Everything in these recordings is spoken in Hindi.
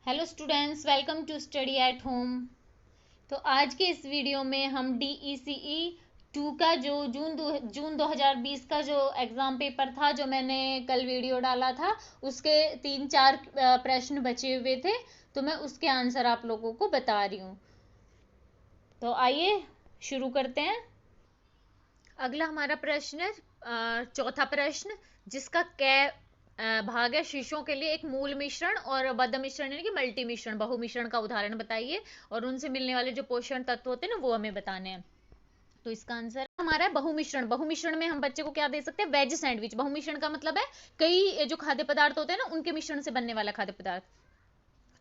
Hello students, welcome to study at home. तो आज के इस वीडियो में हम DECE 2 का जो जून 2020 का जो एग्ज़ाम पेपर था, जो मैंने कल वीडियो डाला था, उसके 3-4 प्रश्न बचे हुए थे। तो मैं उसके आंसर आप लोगों को बता रही हूँ। तो आइए शुरू करते हैं। अगला हमारा प्रश्न है चौथा प्रश्न, जिसका कै भाग है। शीशों के लिए एक मूल मिश्रण और बद्ध मिश्रण यानी कि मल्टी मिश्रण, बहु मिश्रण का उदाहरण बताइए और उनसे मिलने वाले जो पोषण तत्व होते हैं ना, वो हमें बताने हैं। तो इसका आंसर हमारा है बहुमिश्रण। बहुमिश्रण में हम बच्चे को क्या दे सकते हैं? Veg sandwich. बहुमिश्रण का मतलब है कई जो खाद्य पदार्थ होते हैं ना, उनके मिश्रण से बनने वाला खाद्य पदार्थ।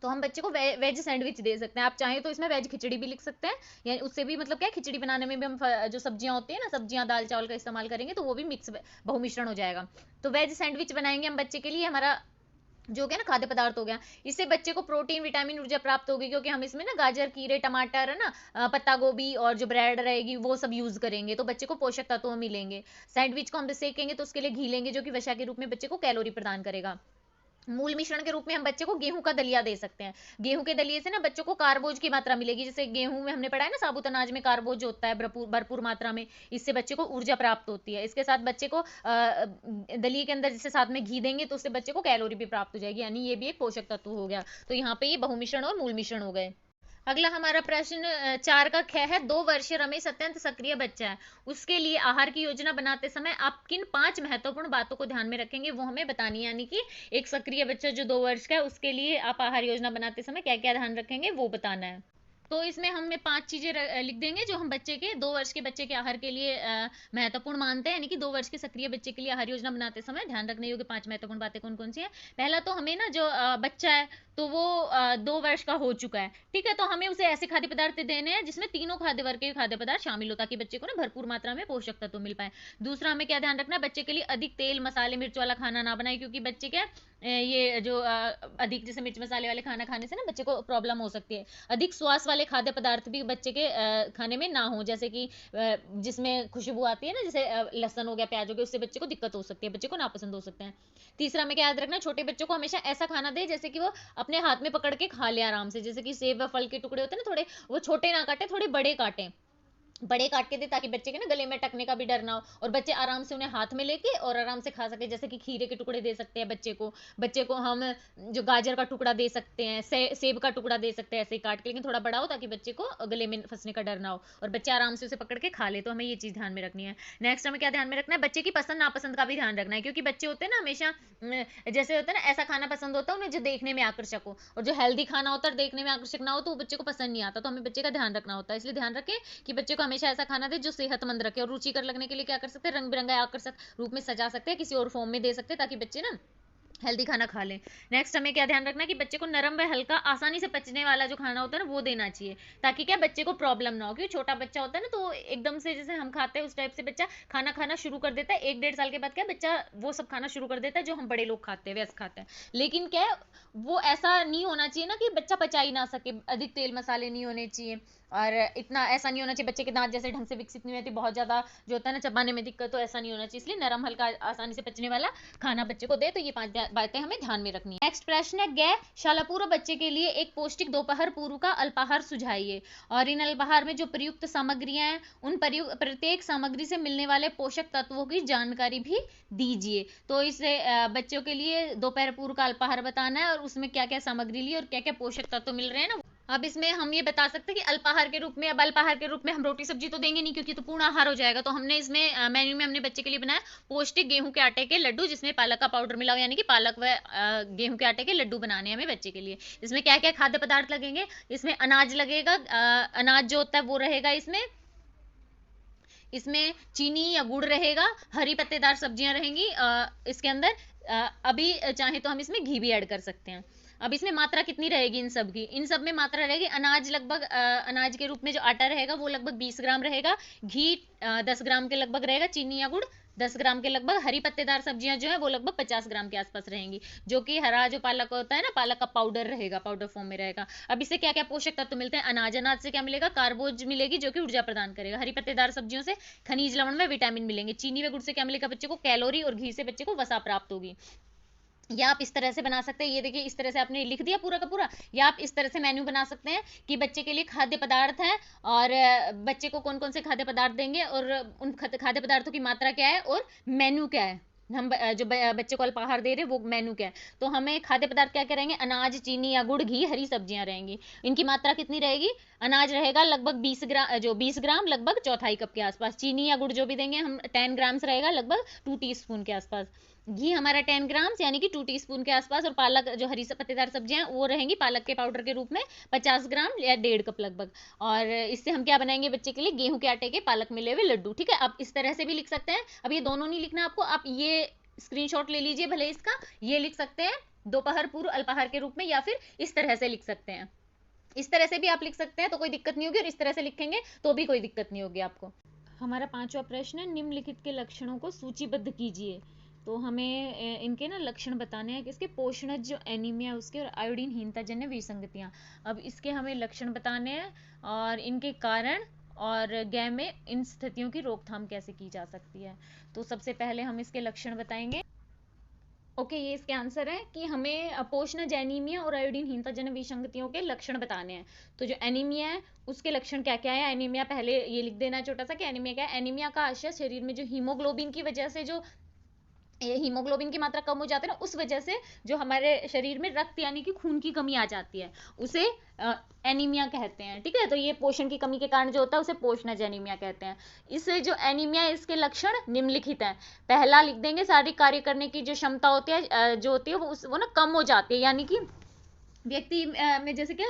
तो हम बच्चे को वेज सैंडविच दे सकते हैं। आप चाहें तो इसमें वेज खिचड़ी भी लिख सकते हैं, यानी उससे भी मतलब क्या है, खिचड़ी बनाने में भी हम जो सब्जियां होती है ना, सब्जियां दाल चावल का इस्तेमाल करेंगे तो वो भी मिक्स बहुमिश्रण हो जाएगा। तो वेज सैंडविच बनाएंगे हम बच्चे के लिए। हमारा जो गया ना खाद्य पदार्थ हो गया। इससे बच्चे को प्रोटीन विटामिन ऊर्जा प्राप्त होगी, क्योंकि हम इसमें ना गाजर खीरे टमाटर है ना, पत्ता गोभी और जो ब्रेड रहेगी वो सब यूज करेंगे, तो बच्चे को पोषक तत्व मिलेंगे। सैंडविच को हम सेकेंगे तो उसके लिए घी लेंगे, जो कि वसा के रूप में बच्चे को कैलोरी प्रदान करेगा। मूल मिश्रण के रूप में हम बच्चे को गेहूं का दलिया दे सकते हैं। गेहूं के दलिए से ना बच्चों को कार्बोज की मात्रा मिलेगी। जैसे गेहूं में हमने पढ़ा है ना, साबुत अनाज में कार्बोज होता है भरपूर भरपूर मात्रा में। इससे बच्चे को ऊर्जा प्राप्त होती है। इसके साथ बच्चे को दलिए के अंदर जैसे साथ में घी देंगे तो उससे बच्चे को कैलोरी भी प्राप्त हो जाएगी, यानी ये भी एक पोषक तत्व हो गया। तो यहाँ पे ये बहुमिश्रण और मूल मिश्रण हो गए। अगला हमारा प्रश्न 4 का ख है। 2 वर्षीय रमेश अत्यंत सक्रिय बच्चा है। उसके लिए आहार की योजना बनाते समय आप किन 5 महत्वपूर्ण बातों को ध्यान में रखेंगे, वो हमें बतानी है। यानी कि एक सक्रिय बच्चा जो 2 वर्ष का है, उसके लिए आप आहार योजना बनाते समय क्या क्या ध्यान रखेंगे, वो बताना है। तो इसमें हमने 5 चीजें लिख देंगे जो हम बच्चे के 2 वर्ष के बच्चे के आहार के लिए महत्वपूर्ण मानते हैं। यानी कि 2 वर्ष के सक्रिय बच्चे के लिए आहार योजना बनाते समय ध्यान रखने योग्य 5 महत्वपूर्ण बातें कौन कौन सी है। पहला तो हमें ना, जो बच्चा है तो वो 2 वर्ष का हो चुका है, ठीक है, तो हमें उसे ऐसे खाद्य पदार्थ देने हैं जिसमें तीनों खाद्य वर्ग के खाद्य पदार्थ शामिल हो, ताकि बच्चे को ना भरपूर मात्रा में पोषक तत्व मिल पाए। दूसरा, हमें क्या ध्यान रखना है, बच्चे के लिए अधिक तेल मसाले मिर्च वाला खाना ना बनाए, क्योंकि बच्चे क्या ये जो अधिक जैसे मिर्च मसाले वाले खाना खाने से ना बच्चे को प्रॉब्लम हो सकती है। अधिक स्वास वाले खाद्य पदार्थ भी बच्चे के खाने में ना हो, जैसे कि जिसमें खुशबू आती है ना, जैसे लहसन हो गया, प्याज हो गया, उससे बच्चे को दिक्कत हो सकती है, बच्चे को नापसंद हो सकते हैं। तीसरा में क्या याद रखना, छोटे बच्चों को हमेशा ऐसा खाना दे जैसे कि वो अपने हाथ में पकड़ के खा ले आराम से। जैसे कि सेब व फल के टुकड़े होते हैं ना, थोड़े वो छोटे ना काटे, थोड़े बड़े काटे, बड़े काट के दे, ताकि बच्चे के ना गले में टकने का भी डर ना हो और बच्चे आराम से उन्हें हाथ में लेके और आराम से खा सके। जैसे कि खीरे के टुकड़े दे सकते हैं बच्चे को हम जो गाजर का टुकड़ा दे सकते हैं, सेब का टुकड़ा दे सकते हैं, ऐसे ही काट के, लेकिन थोड़ा बड़ा हो ताकि बच्चे को गले में फंसने का डर ना हो और बच्चे आराम से उसे पकड़ के खा ले। तो हमें ये चीज़ ध्यान में रखनी है। नेक्स्ट हमें क्या ध्यान में रखना है, बच्चे की पसंद नापसंद का भी ध्यान रखना है, क्योंकि बच्चे होते हैं ना हमेशा जैसे होता है ना, ऐसा खाना पसंद होता है उन्हें जो देखने में आकर्षक हो, और जो हेल्दी खाना होता है देखने में आकर्षक ना हो तो वो बच्चे को पसंद नहीं आता। तो हमें बच्चे का ध्यान रखना होता है। इसलिए ध्यान रखें कि बच्चे को हमेशा ऐसा खाना दे जो सेहतमंद रखे। और रुचिकर लगने के लिए क्या कर सकते हैं, रंग बिरंगा आकर्षक रूप में सजा सकते हैं, किसी और फॉर्म में दे सकते हैं, ताकि बच्चे ना हेल्दी खाना खा लें। नेक्स्ट हमें क्या ध्यान रखना है कि बच्चे को नरम व हल्का आसानी से पचने वाला जो खाना होता है ना, वो देना चाहिए, ताकि क्या बच्चे को प्रॉब्लम ना हो। क्योंकि छोटा बच्चा होता है ना, तो एकदम से जैसे हम खाते हैं उस टाइप से बच्चा खाना खाना शुरू कर देता है। 1-1.5 साल के बाद क्या बच्चा वो सब खाना शुरू कर देता है जो हम बड़े लोग खाते हैं, वैसे खाते हैं। लेकिन क्या है, वो ऐसा नहीं होना चाहिए ना कि बच्चा पचा ही ना सके। अधिक तेल मसाले नहीं होने चाहिए, और इतना ऐसा नहीं होना चाहिए बच्चे के दांत जैसे ढंग से विकसित नहीं होती, बहुत ज्यादा जो होता है ना चबाने में दिक्कत, तो ऐसा नहीं होना चाहिए। इसलिए नरम हल्का आसानी से पचने वाला खाना बच्चे को दे। तो ये 5 बातें हमें ध्यान में रखनी है। नेक्स्ट प्रश्न है, गै शालापूर्व बच्चे के लिए एक पौष्टिक दोपहर पूर्व का अल्पाहार सुझाइए, और इन अल्पाहार में जो प्रयुक्त सामग्रियां हैं उन प्रत्येक सामग्री से मिलने वाले पोषक तत्वों की जानकारी भी दीजिए। तो इसे बच्चों के लिए दोपहर पूर्व का अल्पाहार बताना है, और उसमें क्या क्या सामग्री ली और क्या क्या पोषक तत्व मिल रहे हैं ना। अब इसमें हम ये बता सकते हैं कि अल्पाहार के रूप में, अब अल्पाहार के रूप में हम रोटी सब्जी तो देंगे नहीं, क्योंकि तो पूर्ण आहार हो जाएगा। तो हमने इसमें मेन्यू में हमने बच्चे के लिए बनाया पौष्टिक गेहूं के आटे के लड्डू, जिसमें पालक का पाउडर मिला हो, यानी कि पालक व गेहूं के आटे के लड्डू बनाने हैं हमें बच्चे के लिए। इसमें क्या क्या खाद्य पदार्थ लगेंगे, इसमें अनाज लगेगा, अनाज जो होता है वो रहेगा इसमें। इसमें चीनी या गुड़ रहेगा, हरी पत्तेदार सब्जियां रहेंगी इसके अंदर। अभी चाहे तो हम इसमें घी भी ऐड कर सकते हैं। अब इसमें मात्रा कितनी रहेगी इन सब की, इन सब में मात्रा रहेगी, अनाज लगभग अनाज के रूप में जो आटा रहेगा वो लगभग 20 ग्राम रहेगा, घी 10 ग्राम के लगभग रहेगा, चीनी या गुड़ 10 ग्राम के लगभग, हरी पत्तेदार सब्जियां जो है वो लगभग 50 ग्राम के आसपास रहेंगी, जो कि हरा जो पालक होता है ना, पालक का पाउडर रहेगा, पाउडर फॉर्म में रहेगा। अब इससे क्या क्या पोषक तत्व मिलते हैं, अनाज से क्या मिलेगा, कार्बोज मिलेगी जो कि ऊर्जा प्रदान करेगा, हरी पत्तेदार सब्जियों से खनिज लवण में विटामिन मिलेंगे, चीनी व गुड़ से क्या मिलेगा बच्चे को, कैलोरी, और घी से बच्चे को वसा प्राप्त होगी। या आप इस तरह से बना सकते हैं, ये देखिए इस तरह से आपने लिख दिया पूरा का पूरा। या आप इस तरह से मेन्यू बना सकते हैं कि बच्चे के लिए खाद्य पदार्थ है और बच्चे को कौन कौन से खाद्य पदार्थ देंगे और उन खाद्य पदार्थों की मात्रा क्या है और मेन्यू क्या है, हम जो बच्चे को अल्पाहार दे रहे हैं वो मेन्यू क्या है। तो हमें खाद्य पदार्थ क्या क्या रहेंगे, अनाज, चीनी या गुड़, घी, हरी सब्जियां रहेंगी। इनकी मात्रा कितनी रहेगी, अनाज रहेगा लगभग 20 ग्राम, जो 20 ग्राम लगभग चौथाई कप के आसपास, चीनी या गुड़ जो भी देंगे हम 10 ग्राम्स रहेगा लगभग 2 टीस्पून के आसपास, घी हमारा 10 ग्राम्स यानी कि 2 टीस्पून के आसपास, और पालक जो हरी पत्तेदार सब्जियां वो रहेंगी पालक के पाउडर के रूप में 50 ग्राम या 1.5 कप लगभग। और इससे हम क्या बनाएंगे बच्चे के लिए, गेहूं के आटे के पालक मिले हुए लड्डू। ठीक है, आप इस तरह से भी लिख सकते हैं। अब ये दोनों नहीं लिखना आपको, आप ये स्क्रीनशॉट ले लीजिए भले इसका, ये लिख सकते हैं दोपहर पूर्व अल्पाहार के रूप में, या फिर इस तरह से लिख सकते हैं। इस तरह से भी आप लिख सकते हैं तो कोई दिक्कत नहीं होगी, और इस तरह से लिखेंगे तो भी कोई दिक्कत नहीं होगी आपको। हमारा 5वां प्रश्न है, निम्नलिखित के लक्षणों को सूचीबद्ध कीजिए। तो हमें इनके ना लक्षण बताने हैं कि इसके पोषणज जो एनीमिया उसके, और आयोडीनहीनता जन्य विसंगतियां। अब इसके हमें लक्षण बताने हैं और इनके कारण, और गै में इन स्थितियों की रोकथाम कैसे की जा सकती है। तो सबसे पहले हम इसके लक्षण बताएंगे। ओके, ये इसके आंसर है कि हमें पोषणज एनीमिया और आयोडीनहीनता जन्य विसंगतियों के लक्षण बताने हैं। तो जो एनीमिया है उसके लक्षण क्या क्या है, एनीमिया पहले ये लिख देना छोटा सा कि एनीमिया क्या है। एनीमिया का आशय शरीर में जो हीमोग्लोबिन की वजह से जो हीमोग्लोबिन की मात्रा कम हो जाती है ना, उस वजह से जो हमारे शरीर में रक्त यानी कि खून की कमी आ जाती है, उसे एनीमिया कहते हैं। ठीक है, तो ये पोषण की कमी के कारण जो होता है उसे पोषणज एनीमिया कहते हैं। इसे जो एनीमिया है इसके लक्षण निम्नलिखित हैं। पहला लिख देंगे, शारीरिक कार्य करने की जो क्षमता होती है जो होती है वो ना कम हो जाती है, यानी कि व्यक्ति में जैसे कि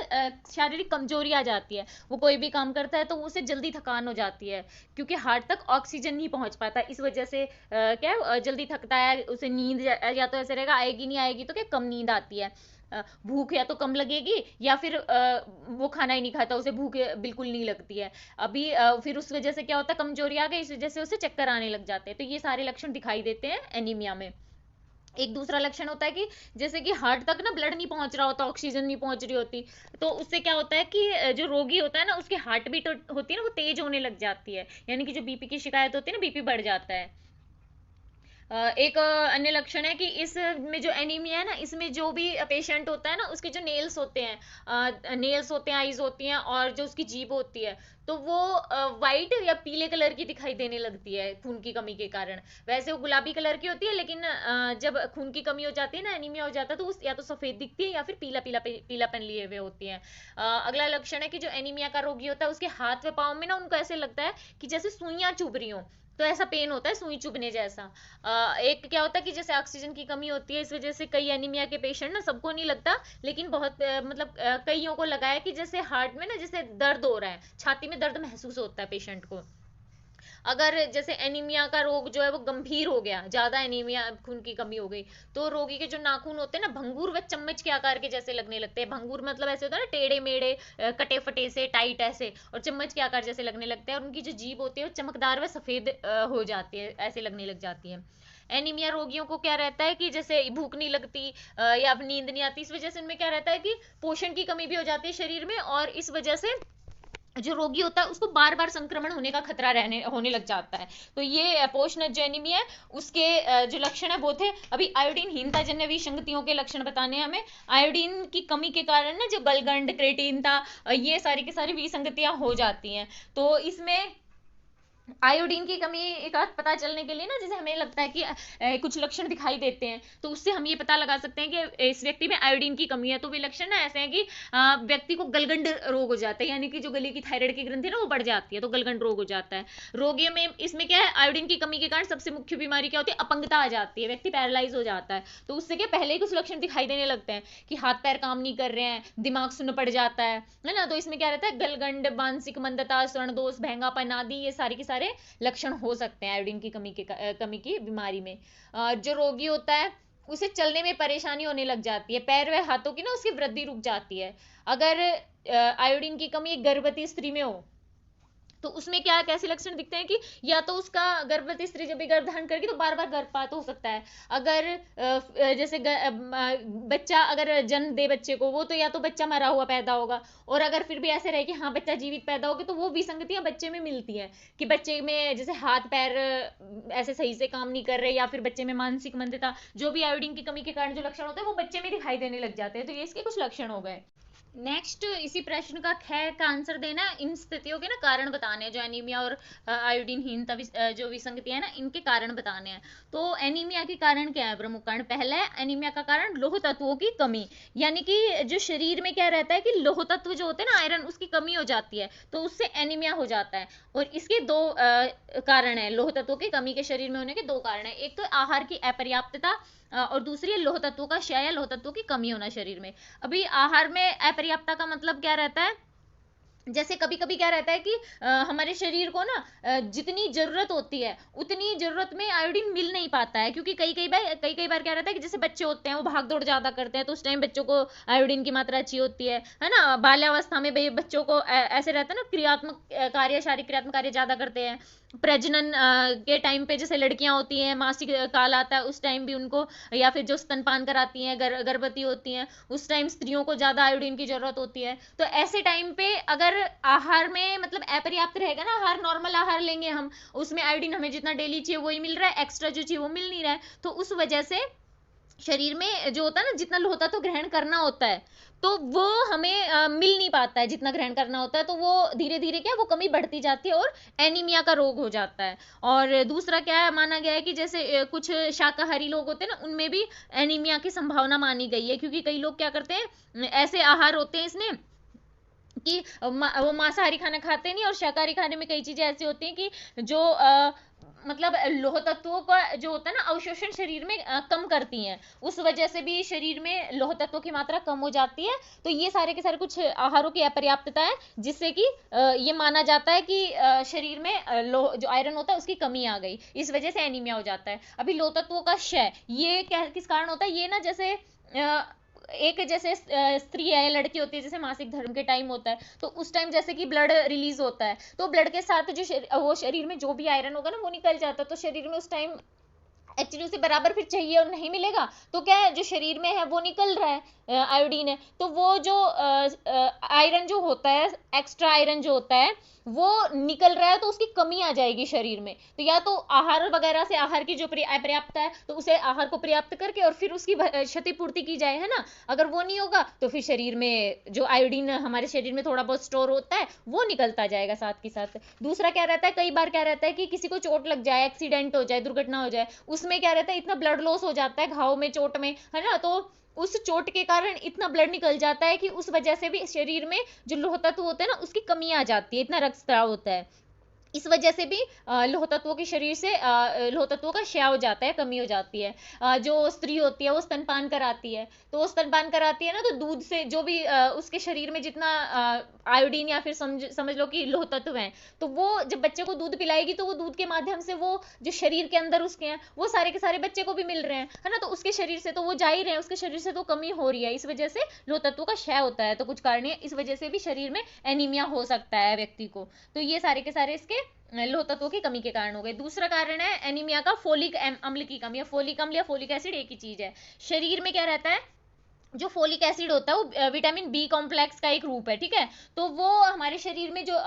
शारीरिक कमजोरी आ जाती है, वो कोई भी काम करता है तो उसे जल्दी थकान हो जाती है, क्योंकि हार्ट तक ऑक्सीजन नहीं पहुंच पाता, इस वजह से क्या जल्दी थकता है, उसे नींद या तो ऐसे रहेगा आएगी नहीं आएगी तो क्या कम नींद आती है, भूख या तो कम लगेगी या फिर वो खाना ही नहीं खाता, उसे भूख बिल्कुल नहीं लगती है अभी, फिर उस वजह से क्या होता है, कमजोरी आ गई, इस वजह से उसे चक्कर आने लग जाते हैं। तो ये सारे लक्षण दिखाई देते हैं एनीमिया में। एक दूसरा लक्षण होता है कि जैसे कि हार्ट तक ना ब्लड नहीं पहुंच रहा होता, ऑक्सीजन नहीं पहुंच रही होती, तो उससे क्या होता है कि जो रोगी होता है ना उसकी हार्ट बीट होती है ना वो तेज होने लग जाती है, यानी कि जो बीपी की शिकायत होती है ना, बीपी बढ़ जाता है। एक अन्य लक्षण है कि इसमें जो एनीमिया है ना, इसमें जो भी पेशेंट होता है ना उसके जो नेल्स होते हैं, नेल्स होते हैं, आईज होती हैं, और जो उसकी जीभ होती है तो वो वाइट या पीले कलर की दिखाई देने लगती है खून की कमी के कारण। वैसे वो गुलाबी कलर की होती है, लेकिन जब खून की कमी हो जाती है ना, एनीमिया हो जाता है, तो उस या तो सफेद दिखती है या फिर पीला पीला पीलापन लिए हुए होती है। अगला लक्षण है कि जो एनीमिया का रोगी होता है उसके हाथ व पाँव में ना उनको ऐसे लगता है कि जैसे सुइयां चुभ रही हो, तो ऐसा पेन होता है सुई चुभने जैसा। एक क्या होता है कि जैसे ऑक्सीजन की कमी होती है, इस वजह से कई एनीमिया के पेशेंट ना, सबको नहीं लगता लेकिन बहुत मतलब कईयों को लगा है कि जैसे हार्ट में ना जैसे दर्द हो रहा है, छाती में दर्द महसूस होता है पेशेंट को। अगर जैसे एनीमिया का रोग जो है वो गंभीर हो गया, ज्यादा एनीमिया खून की कमी हो गई, तो रोगी के जो नाखून होते हैं ना भंगूर व चम्मच के आकार के जैसे लगने लगते हैं। भंगूर मतलब ऐसे होता है ना टेढ़े मेढ़े, कटे फटे से, टाइट ऐसे, और चम्मच के आकार जैसे लगने लगते हैं, और उनकी जो जीभ होती है वो चमकदार व सफेद हो जाती है, ऐसे लगने लग जाती है। एनीमिया रोगियों को क्या रहता है कि जैसे भूख नहीं लगती या नींद नहीं आती, इस वजह से उनमें क्या रहता है कि पोषण की कमी भी हो जाती है शरीर में, और इस वजह से जो रोगी होता है उसको बार बार संक्रमण होने का खतरा होने लग जाता है। तो ये पोषणज जो एनीमिया है उसके जो लक्षण है वो थे। अभी आयोडीनहीनता जन्य विसंगतियों के लक्षण बताने हैं हमें। आयोडीन की कमी के कारण ना जो गलगंड, क्रेटीनता, ये सारी की सारी विसंगतियां हो जाती हैं। तो इसमें आयोडीन की कमी का पता चलने के लिए ना, जैसे हमें लगता है कि कुछ लक्षण दिखाई देते हैं, तो उससे हम ये पता लगा सकते हैं कि इस व्यक्ति में आयोडीन की कमी है। तो वे लक्षण ना ऐसे हैं कि व्यक्ति को गलगंड रोग हो जाता है, यानी कि जो गले की थायराइड की ग्रंथि है ना वो बढ़ जाती है, तो गलगंड रोग हो जाता है रोगियों में। इसमें क्या है, आयोडीन की कमी के कारण सबसे मुख्य बीमारी क्या होती है, अपंगता आ जाती है, व्यक्ति पैरालाइज हो जाता है। तो उससे क्या पहले ही कुछ लक्षण दिखाई देने लगते हैं कि हाथ पैर काम नहीं कर रहे हैं, दिमाग सुन्न पड़ जाता है ना। तो इसमें क्या रहता है, गलगंड, मानसिक मंदता, स्वर्ण दोष, भैंगापन आदि ये सारे के सारे लक्षण हो सकते हैं आयोडीन की कमी की बीमारी में। जो रोगी होता है उसे चलने में परेशानी होने लग जाती है, पैर व हाथों की ना उसकी वृद्धि रुक जाती है। अगर आयोडीन की कमी एक गर्भवती स्त्री में हो तो उसमें क्या कैसे लक्षण दिखते हैं कि या तो उसका गर्भवती स्त्री जब भी गर्भ धारण करेगी तो बार बार गर्भपात हो सकता है। अगर जैसे बच्चा अगर जन्म दे बच्चे को, वो तो या तो बच्चा मरा हुआ पैदा होगा, और अगर फिर भी ऐसे रहे कि हाँ बच्चा जीवित पैदा होगा, तो वो विसंगतियां बच्चे में मिलती हैं कि बच्चे में जैसे हाथ पैर ऐसे सही से काम नहीं कर रहे, या फिर बच्चे में मानसिक मंदता, जो भी आयोडीन की कमी के कारण जो लक्षण होते हैं वो बच्चे में दिखाई देने लग जाते हैं। तो ये इसके कुछ लक्षण हो गए। नेक्स्ट इसी प्रश्न का ख का आंसर देना है। इन स्थितियों के ना कारण बताने हैं, जो एनीमिया और आयोडीनहीनता जो विसंगतियां है ना, इनके कारण बताने हैं। तो एनीमिया के कारण क्या है? प्रमुख कारण पहला है एनीमिया का कारण लौह तत्वों की कमी, यानी कि जो शरीर में क्या रहता है कि लौह तत्व जो होते हैं ना, आयरन, उसकी कमी हो जाती है, तो उससे एनीमिया हो जाता है। और इसके दो कारण है, लौह तत्वों की कमी के शरीर में होने के दो कारण है। एक तो आहार की अपर्याप्तता, और दूसरी है लौह तत्वों का क्षय या लौह तत्वों की कमी होना शरीर में। अभी आहार में अपर्याप्तता का मतलब क्या रहता है? जैसे कभी कभी क्या रहता है कि हमारे शरीर को ना जितनी जरूरत होती है उतनी जरूरत में आयोडीन मिल नहीं पाता है, क्योंकि कई कई बार क्या रहता है कि जैसे बच्चे होते हैं वो भाग दौड़ ज्यादा करते हैं, तो उस टाइम बच्चों को आयोडीन की मात्रा अच्छी होती है ना। बाल्यावस्था में बच्चों को ऐसे रहता है ना, क्रियात्मक कार्य, शारीरिक क्रियात्मक कार्य ज्यादा करते हैं। प्रजनन के टाइम पे जैसे लड़कियां होती हैं, मासिक काल आता है, उस टाइम भी उनको, या फिर जो स्तनपान कराती हैं, गर्भवती होती हैं, उस टाइम स्त्रियों को ज्यादा आयोडीन की जरूरत होती है। तो ऐसे टाइम पे अगर आहार में मतलब अपर्याप्त रहेगा ना, आहार नॉर्मल आहार लेंगे हम, उसमें आयोडीन हमें जितना डेली चाहिए वही मिल रहा है, एक्स्ट्रा जो चाहिए वो मिल नहीं रहा है, तो उस वजह से शरीर में जो होता है ना, जितना लोहा तो ग्रहण करना होता है, तो वो हमें मिल नहीं पाता है जितना ग्रहण करना होता है, तो वो धीरे धीरे क्या वो कमी बढ़ती जाती है और एनीमिया का रोग हो जाता है। और दूसरा क्या है, माना गया है कि जैसे कुछ शाकाहारी लोग होते हैं ना, उनमें भी एनीमिया की संभावना मानी गई है, क्योंकि कई लोग क्या करते हैं, ऐसे आहार होते हैं इसमें कि वो मांसाहारी खाना खाते नहीं, और शाकाहारी खाने में कई चीजें ऐसी होती हैं कि जो मतलब लौह तत्वों का जो होता है ना अवशोषण शरीर में कम करती हैं, उस वजह से भी शरीर में लौह तत्वों की मात्रा कम हो जाती है। तो ये सारे के सारे कुछ आहारों की अपर्याप्तता है, जिससे कि ये माना जाता है कि शरीर में लौह जो आयरन होता है उसकी कमी आ गई, इस वजह से एनीमिया हो जाता है। अभी लौह तत्वों का क्षय ये क्या किस कारण होता है? ये ना जैसे एक जैसे स्त्री है, लड़की होती है, जैसे मासिक धर्म के टाइम होता है, तो उस टाइम जैसे कि ब्लड रिलीज होता है, तो ब्लड के साथ जो वो शरीर में जो भी आयरन होगा ना वो निकल जाता है, तो शरीर में उस टाइम एक्चुअली उसे बराबर फिर चाहिए और नहीं मिलेगा, तो क्या है जो शरीर में है वो निकल रहा है, आयोडीन है, तो वो जो आयरन जो होता है, एक्स्ट्रा आयरन जो होता है वो निकल रहा है, तो उसकी कमी आ जाएगी शरीर में। तो या तो आहार वगैरह से आहार की जो अपर्याप्तता है, तो उसे आहार को पर्याप्त करके और फिर उसकी क्षतिपूर्ति की जाए, है ना। अगर वो नहीं होगा तो फिर शरीर में जो आयोडीन हमारे शरीर में थोड़ा बहुत स्टोर होता है वो निकलता जाएगा साथ के साथ। दूसरा क्या रहता है, कई बार क्या रहता है कि किसी को चोट लग जाए, एक्सीडेंट हो जाए, दुर्घटना हो जाए, उसमें क्या रहता है इतना ब्लड लॉस हो जाता है घाव में, चोट में, है ना, तो उस चोट के कारण इतना ब्लड निकल जाता है कि उस वजह से भी शरीर में जो लौह तत्व होते हैं ना उसकी कमी आ जाती है, इतना रक्तस्राव होता है। इस वजह से भी लौह तत्वों के शरीर से लौह तत्वों का क्षय हो जाता है, कमी हो जाती है। जो स्त्री होती है वो स्तनपान कराती है, तो वो स्तनपान कराती है ना, तो दूध से जो भी उसके शरीर में जितना आयोडीन या फिर समझ लो कि लौह तत्व हैं, तो वो जब बच्चे को दूध पिलाएगी तो वो दूध के माध्यम से वो जो शरीर के अंदर उसके हैं वो सारे के सारे बच्चे को भी मिल रहे हैं, है ना, तो उसके शरीर से तो वो जा ही रहे हैं, उसके शरीर से तो कमी हो रही है, इस वजह से लौह तत्वों का क्षय होता है। तो कुछ कारण है, इस वजह से भी शरीर में एनीमिया हो सकता है व्यक्ति को। तो ये सारे के सारे इसके लौह तत्वों की कमी के कारण हो गए। दूसरा कारण है एनीमिया का फोलिक अम्ल की कमी। फोलिक अम्ल या फोलिक एसिड एक ही चीज है। शरीर में क्या रहता है, जो फोलिक एसिड होता है वो विटामिन बी कॉम्प्लेक्स का एक रूप है, ठीक है, तो वो हमारे शरीर में जो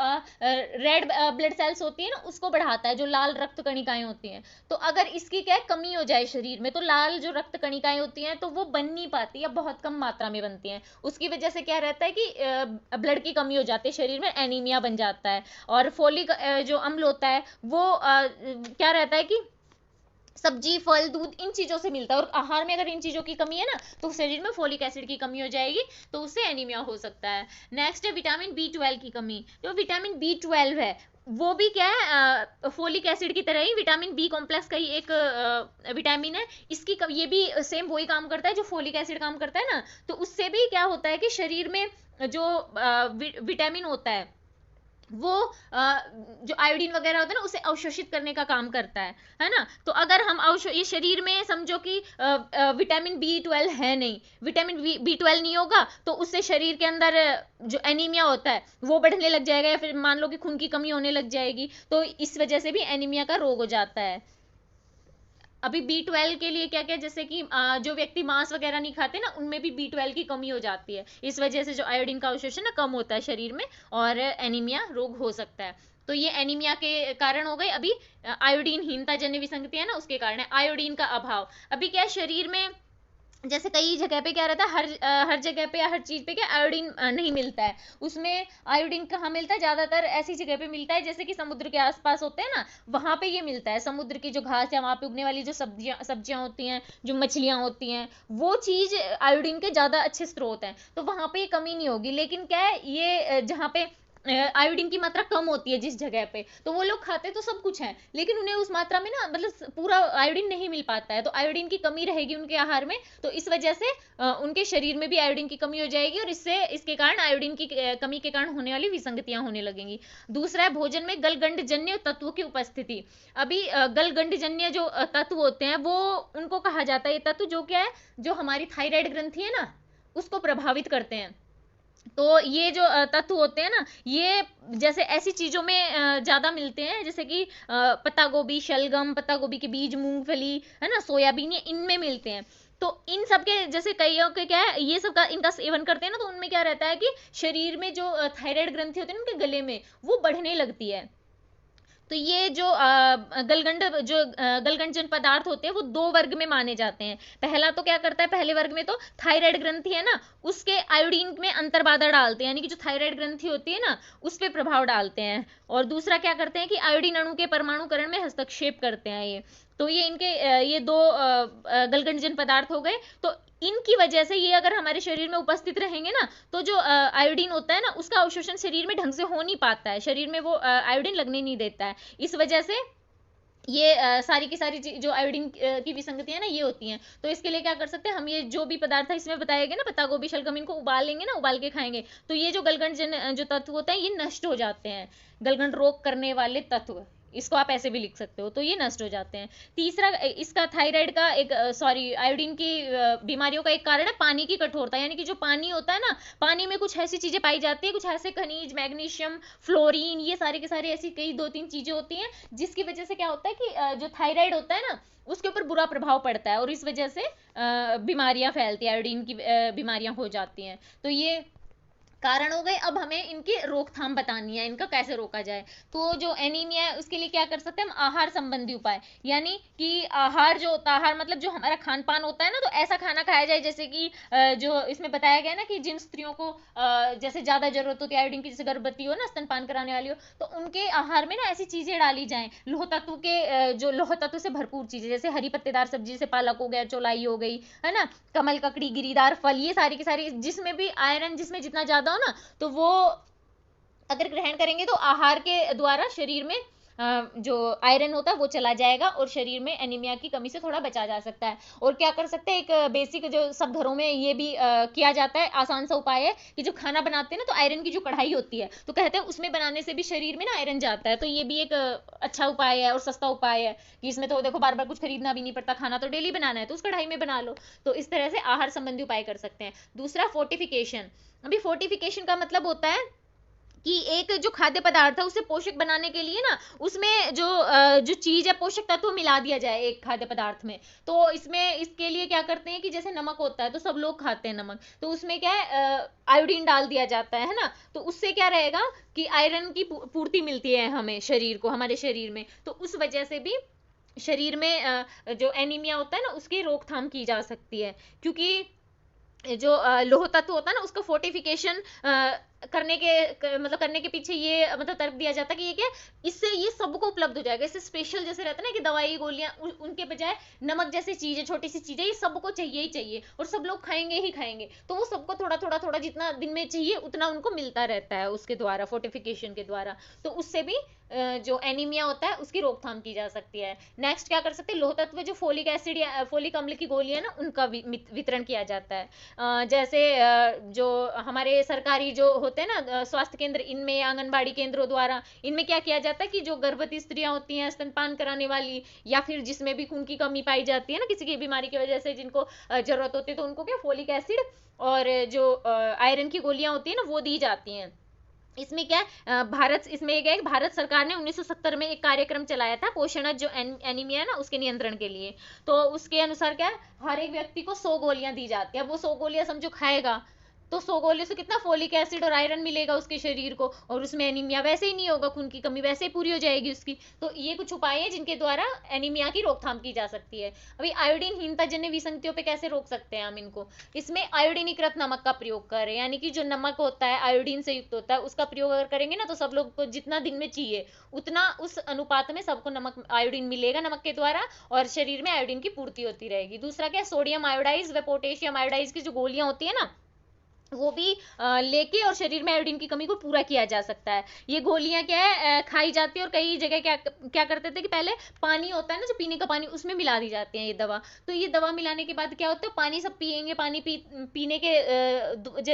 रेड ब्लड सेल्स होती है ना उसको बढ़ाता है, जो लाल रक्त कणिकाएं होती हैं। तो अगर इसकी क्या कमी हो जाए शरीर में, तो लाल जो रक्त कणिकाएं होती हैं तो वो बन नहीं पाती या बहुत कम मात्रा में बनती हैं, उसकी वजह से क्या रहता है कि ब्लड की कमी हो जाती है, शरीर में एनीमिया बन जाता है। और फोलिक जो अम्ल होता है वो क्या रहता है कि सब्जी, फल, दूध, इन चीजों से मिलता है, और आहार में अगर इन चीजों की कमी है ना तो शरीर में फोलिक एसिड की कमी हो जाएगी, तो उससे एनीमिया हो सकता है। नेक्स्ट है विटामिन बी 12 की कमी। जो विटामिन बी 12 है वो भी क्या है, फोलिक एसिड की तरह ही विटामिन बी कॉम्प्लेक्स का ही एक विटामिन है। इसकी ये भी सेम वही काम करता है जो फोलिक एसिड काम करता है ना, तो उससे भी क्या होता है कि शरीर में जो विटामिन होता है वो जो आयोडीन वगैरह होता है ना उसे अवशोषित करने का काम करता है ना। तो अगर हम ये शरीर में समझो कि विटामिन B12 है नहीं, विटामिन B12 नहीं होगा तो उससे शरीर के अंदर जो एनीमिया होता है वो बढ़ने लग जाएगा, या फिर मान लो कि खून की कमी होने लग जाएगी, तो इस वजह से भी एनीमिया का रोग हो जाता है। अभी B12 के लिए क्या क्या, जैसे कि जो व्यक्ति मांस वगैरह नहीं खाते ना उनमें भी B12 की कमी हो जाती है, इस वजह से जो आयोडीन का अवशोषण ना कम होता है शरीर में और एनीमिया रोग हो सकता है। तो ये एनीमिया के कारण हो गए। अभी आयोडीनहीनता जन्य विसंगति है ना, उसके कारण है आयोडीन का अभाव। अभी क्या है शरीर में, जैसे कई जगह पे क्या रहता है, हर जगह पे या हर चीज पे क्या आयोडीन नहीं मिलता है। उसमें आयोडीन कहाँ मिलता है, ज्यादातर ऐसी जगह पे मिलता है जैसे कि समुद्र के आसपास होते हैं ना, वहां पे ये मिलता है। समुद्र की जो घास या वहां पे उगने वाली जो सब्जियां होती हैं, जो मछलियां होती हैं, वो चीज आयोडीन के ज्यादा अच्छे स्रोत हैं, तो वहां पे ये कमी नहीं होगी। लेकिन क्या है, ये जहाँ पे आयोडीन की मात्रा कम होती है जिस जगह पे, तो वो लोग खाते तो सब कुछ है लेकिन उन्हें उस मात्रा में ना, मतलब पूरा आयोडीन नहीं मिल पाता है, तो आयोडीन की कमी रहेगी उनके आहार में, तो इस वजह से उनके शरीर में भी आयोडीन की कमी हो जाएगी और इसके कारण आयोडीन की कमी के कारण होने वाली विसंगतियां होने लगेंगी। दूसरा है भोजन में गलगंडजन्य तत्वों की उपस्थिति। अभी गलगंडजन्य जो तत्व होते हैं वो, उनको कहा जाता है ये तत्व, जो क्या है, जो हमारी थायराइड ग्रंथि है ना उसको प्रभावित करते हैं। तो ये जो तत्व होते हैं ना, ये जैसे ऐसी चीजों में ज्यादा मिलते हैं, जैसे कि पत्ता गोभी, शलगम, पत्ता गोभी के बीज, मूंगफली है ना, सोयाबीन, ये इनमें मिलते हैं। तो इन सब के जैसे कईयों के क्या है, ये सब का इनका सेवन करते हैं ना, तो उनमें क्या रहता है कि शरीर में जो थायराइड ग्रंथि होती है ना उनके गले में, वो बढ़ने लगती है। तो ये जो गलगंडजन पदार्थ होते हैं वो दो वर्ग में माने जाते हैं। पहला तो क्या करता है, पहले वर्ग में तो थायराइड ग्रंथि है ना, उसके आयोडीन में अंतर्बाधा डालते हैं, यानी कि जो थायराइड ग्रंथि होती है ना उस पर प्रभाव डालते हैं। और दूसरा क्या करते हैं कि आयोडीन अणु के परमाणुकरण में हस्तक्षेप करते हैं ये। तो ये इनके ये दो गलगंडजन पदार्थ हो गए। तो इनकी वजह से ये अगर हमारे शरीर में उपस्थित रहेंगे ना, तो जो आयोडीन होता है ना उसका अवशोषण शरीर में ढंग से हो नहीं पाता है, शरीर में वो आयोडीन लगने नहीं देता है। इस वजह से ये सारी की सारी जो आयोडीन की विसंगतियां ना ये होती हैं। तो इसके लिए क्या कर सकते हैं हम, ये जो भी पदार्थ है इसमें बताया गया ना, पत्ता गोभी, शलगम, इनको उबाल लेंगे ना, उबाल के खाएंगे, तो ये जो गलगंड जो तत्व होते हैं ये नष्ट हो जाते हैं। गलगंड रोग करने वाले तत्व, इसको आप ऐसे भी लिख सकते हो, तो ये नष्ट हो जाते हैं। तीसरा इसका थायराइड का एक सॉरी आयोडीन की बीमारियों का एक कारण है पानी की कठोरता, यानी कि जो पानी होता है ना, पानी में कुछ ऐसी चीजें पाई जाती है, कुछ ऐसे खनिज, मैग्नीशियम, फ्लोरीन, ये सारे के सारे ऐसी कई दो तीन चीजें होती हैं जिसकी वजह से क्या होता है कि जो थायराइड होता है ना उसके ऊपर बुरा प्रभाव पड़ता है और इस वजह से बीमारियां फैलती है, आयोडीन की बीमारियां हो जाती हैं। तो ये कारण हो गए। अब हमें इनकी रोकथाम बतानी है, इनका कैसे रोका जाए। तो जो एनीमिया है उसके लिए क्या कर सकते हैं हम, आहार संबंधी उपाय, यानी कि आहार जो होता है, आहार मतलब जो हमारा खान पान होता है ना, तो ऐसा खाना खाया जाए जैसे कि जो इसमें बताया गया ना कि जिन स्त्रियों को जैसे ज्यादा जरूरत होती है आयोडीन की, जैसे गर्भवती हो ना, स्तनपान कराने वाली हो, तो उनके आहार में ना ऐसी चीजें डाली जाए लोह तत्व के, जो लोह तत्व से भरपूर चीजें, जैसे हरी पत्तेदार सब्जी, जैसे पालक हो गया, चौलाई हो गई है ना, कमल, ककड़ी, गिरीदार फल, ये सारी की सारी जिसमें भी आयरन, जिसमें जितना ज्यादा हो ना, तो वो अगर ग्रहण करेंगे तो आहार के द्वारा शरीर में जो आयरन होता है वो चला जाएगा और शरीर में एनीमिया की कमी से थोड़ा बचा जा सकता है। और क्या कर सकते हैं, एक बेसिक जो सब घरों में ये भी किया जाता है, आसान सा उपाय है कि जो खाना बनाते हैं ना, तो आयरन की जो कढ़ाई होती है, तो कहते हैं उसमें बनाने से भी शरीर में ना आयरन जाता है। तो ये भी एक अच्छा उपाय है और सस्ता उपाय है कि इसमें तो देखो बार बार कुछ खरीदना भी नहीं पड़ता, खाना तो डेली बनाना है तो उस कढ़ाई में बना लो। तो इस तरह से आहार संबंधी उपाय कर सकते हैं। दूसरा फोर्टिफिकेशन। अभी फोर्टिफिकेशन का मतलब होता है कि एक जो खाद्य पदार्थ है उसे पोषक बनाने के लिए ना, उसमें जो चीज है, पोषक तत्व मिला दिया जाए एक खाद्य पदार्थ में। तो इसमें इसके लिए क्या करते हैं कि जैसे नमक होता है तो सब लोग खाते हैं नमक, तो उसमें क्या है आयोडीन डाल दिया जाता है ना, तो उससे क्या रहेगा कि आयरन की पूर्ति मिलती है हमें, शरीर को, हमारे शरीर में, तो उस वजह से भी शरीर में जो एनीमिया होता है ना उसकी रोकथाम की जा सकती है। क्योंकि जो लोह तत्व होता है ना उसका फोर्टिफिकेशन मतलब करने के पीछे ये मतलब तर्क दिया जाता है कि ये क्या, इससे ये सबको उपलब्ध हो जाएगा। इससे स्पेशल जैसे रहता है ना कि दवाई गोलियां, उनके बजाय नमक जैसी चीजें, छोटी सी चीजें, ये सबको चाहिए ही चाहिए और सब लोग खाएंगे ही खाएंगे, तो वो सबको थोड़ा थोड़ा थोड़ा जितना दिन में चाहिए उतना उनको मिलता रहता है उसके द्वारा, फोर्टिफिकेशन के द्वारा। तो उससे भी जो एनीमिया होता है उसकी रोकथाम की जा सकती है। नेक्स्ट क्या कर सकते हैं, लोह तत्व जो फोलिक एसिड या फोलिक अम्ल की गोली है ना उनका वितरण किया जाता है। जैसे जो हमारे सरकारी जो होते हैं ना स्वास्थ्य केंद्र, इनमें आंगनबाड़ी केंद्रों द्वारा, इनमें क्या किया जाता है कि जो गर्भवती स्त्रियां होती हैं, स्तनपान कराने वाली, या फिर जिसमें भी खून की कमी पाई जाती है ना किसी की बीमारी की वजह से, जिनको जरूरत होती है, तो उनको क्या फोलिक एसिड और जो आयरन की गोलियां होती है ना वो दी जाती हैं। इसमें क्या है, भारत इसमें क्या है, भारत सरकार ने 1970 में एक कार्यक्रम चलाया था, पोषण जो एनीमिया है ना उसके नियंत्रण के लिए। तो उसके अनुसार क्या है, हर एक व्यक्ति को 100 गोलियां दी जाती है। अब वो 100 गोलियां समझो खाएगा, तो 100 गोलियों से कितना फोलिक एसिड और आयरन मिलेगा उसके शरीर को, और उसमें एनीमिया वैसे ही नहीं होगा, खून की कमी वैसे ही पूरी हो जाएगी उसकी। तो ये कुछ उपाय हैं जिनके द्वारा एनीमिया की रोकथाम की जा सकती है। अभी आयोडीन हीनता जन्य विसंगतियों पे कैसे रोक सकते हैं हम इनको, इसमें आयोडीनीकृत नमक का प्रयोग करें, यानी कि जो नमक होता है आयोडीन से युक्त होता है, उसका प्रयोग अगर करेंगे ना, तो सब लोग को जितना दिन में चाहिए उतना उस अनुपात में सबको नमक आयोडीन मिलेगा नमक के द्वारा, और शरीर में आयोडीन की पूर्ति होती रहेगी। दूसरा क्या, सोडियम आयोडाइज व पोटेशियम आयोडाइज की जो गोलियां होती है ना, वो भी लेके और शरीर में आयोडीन की कमी को पूरा किया जा सकता है। ये गोलियां क्या है, खाई जाती है, और कई जगह क्या क्या करते थे कि पहले पानी होता है ना जो पीने का पानी, उसमें मिला दी जाती है ये दवा। तो ये दवा मिलाने के बाद क्या होता है, पानी सब पिएंगे, पानी पीने के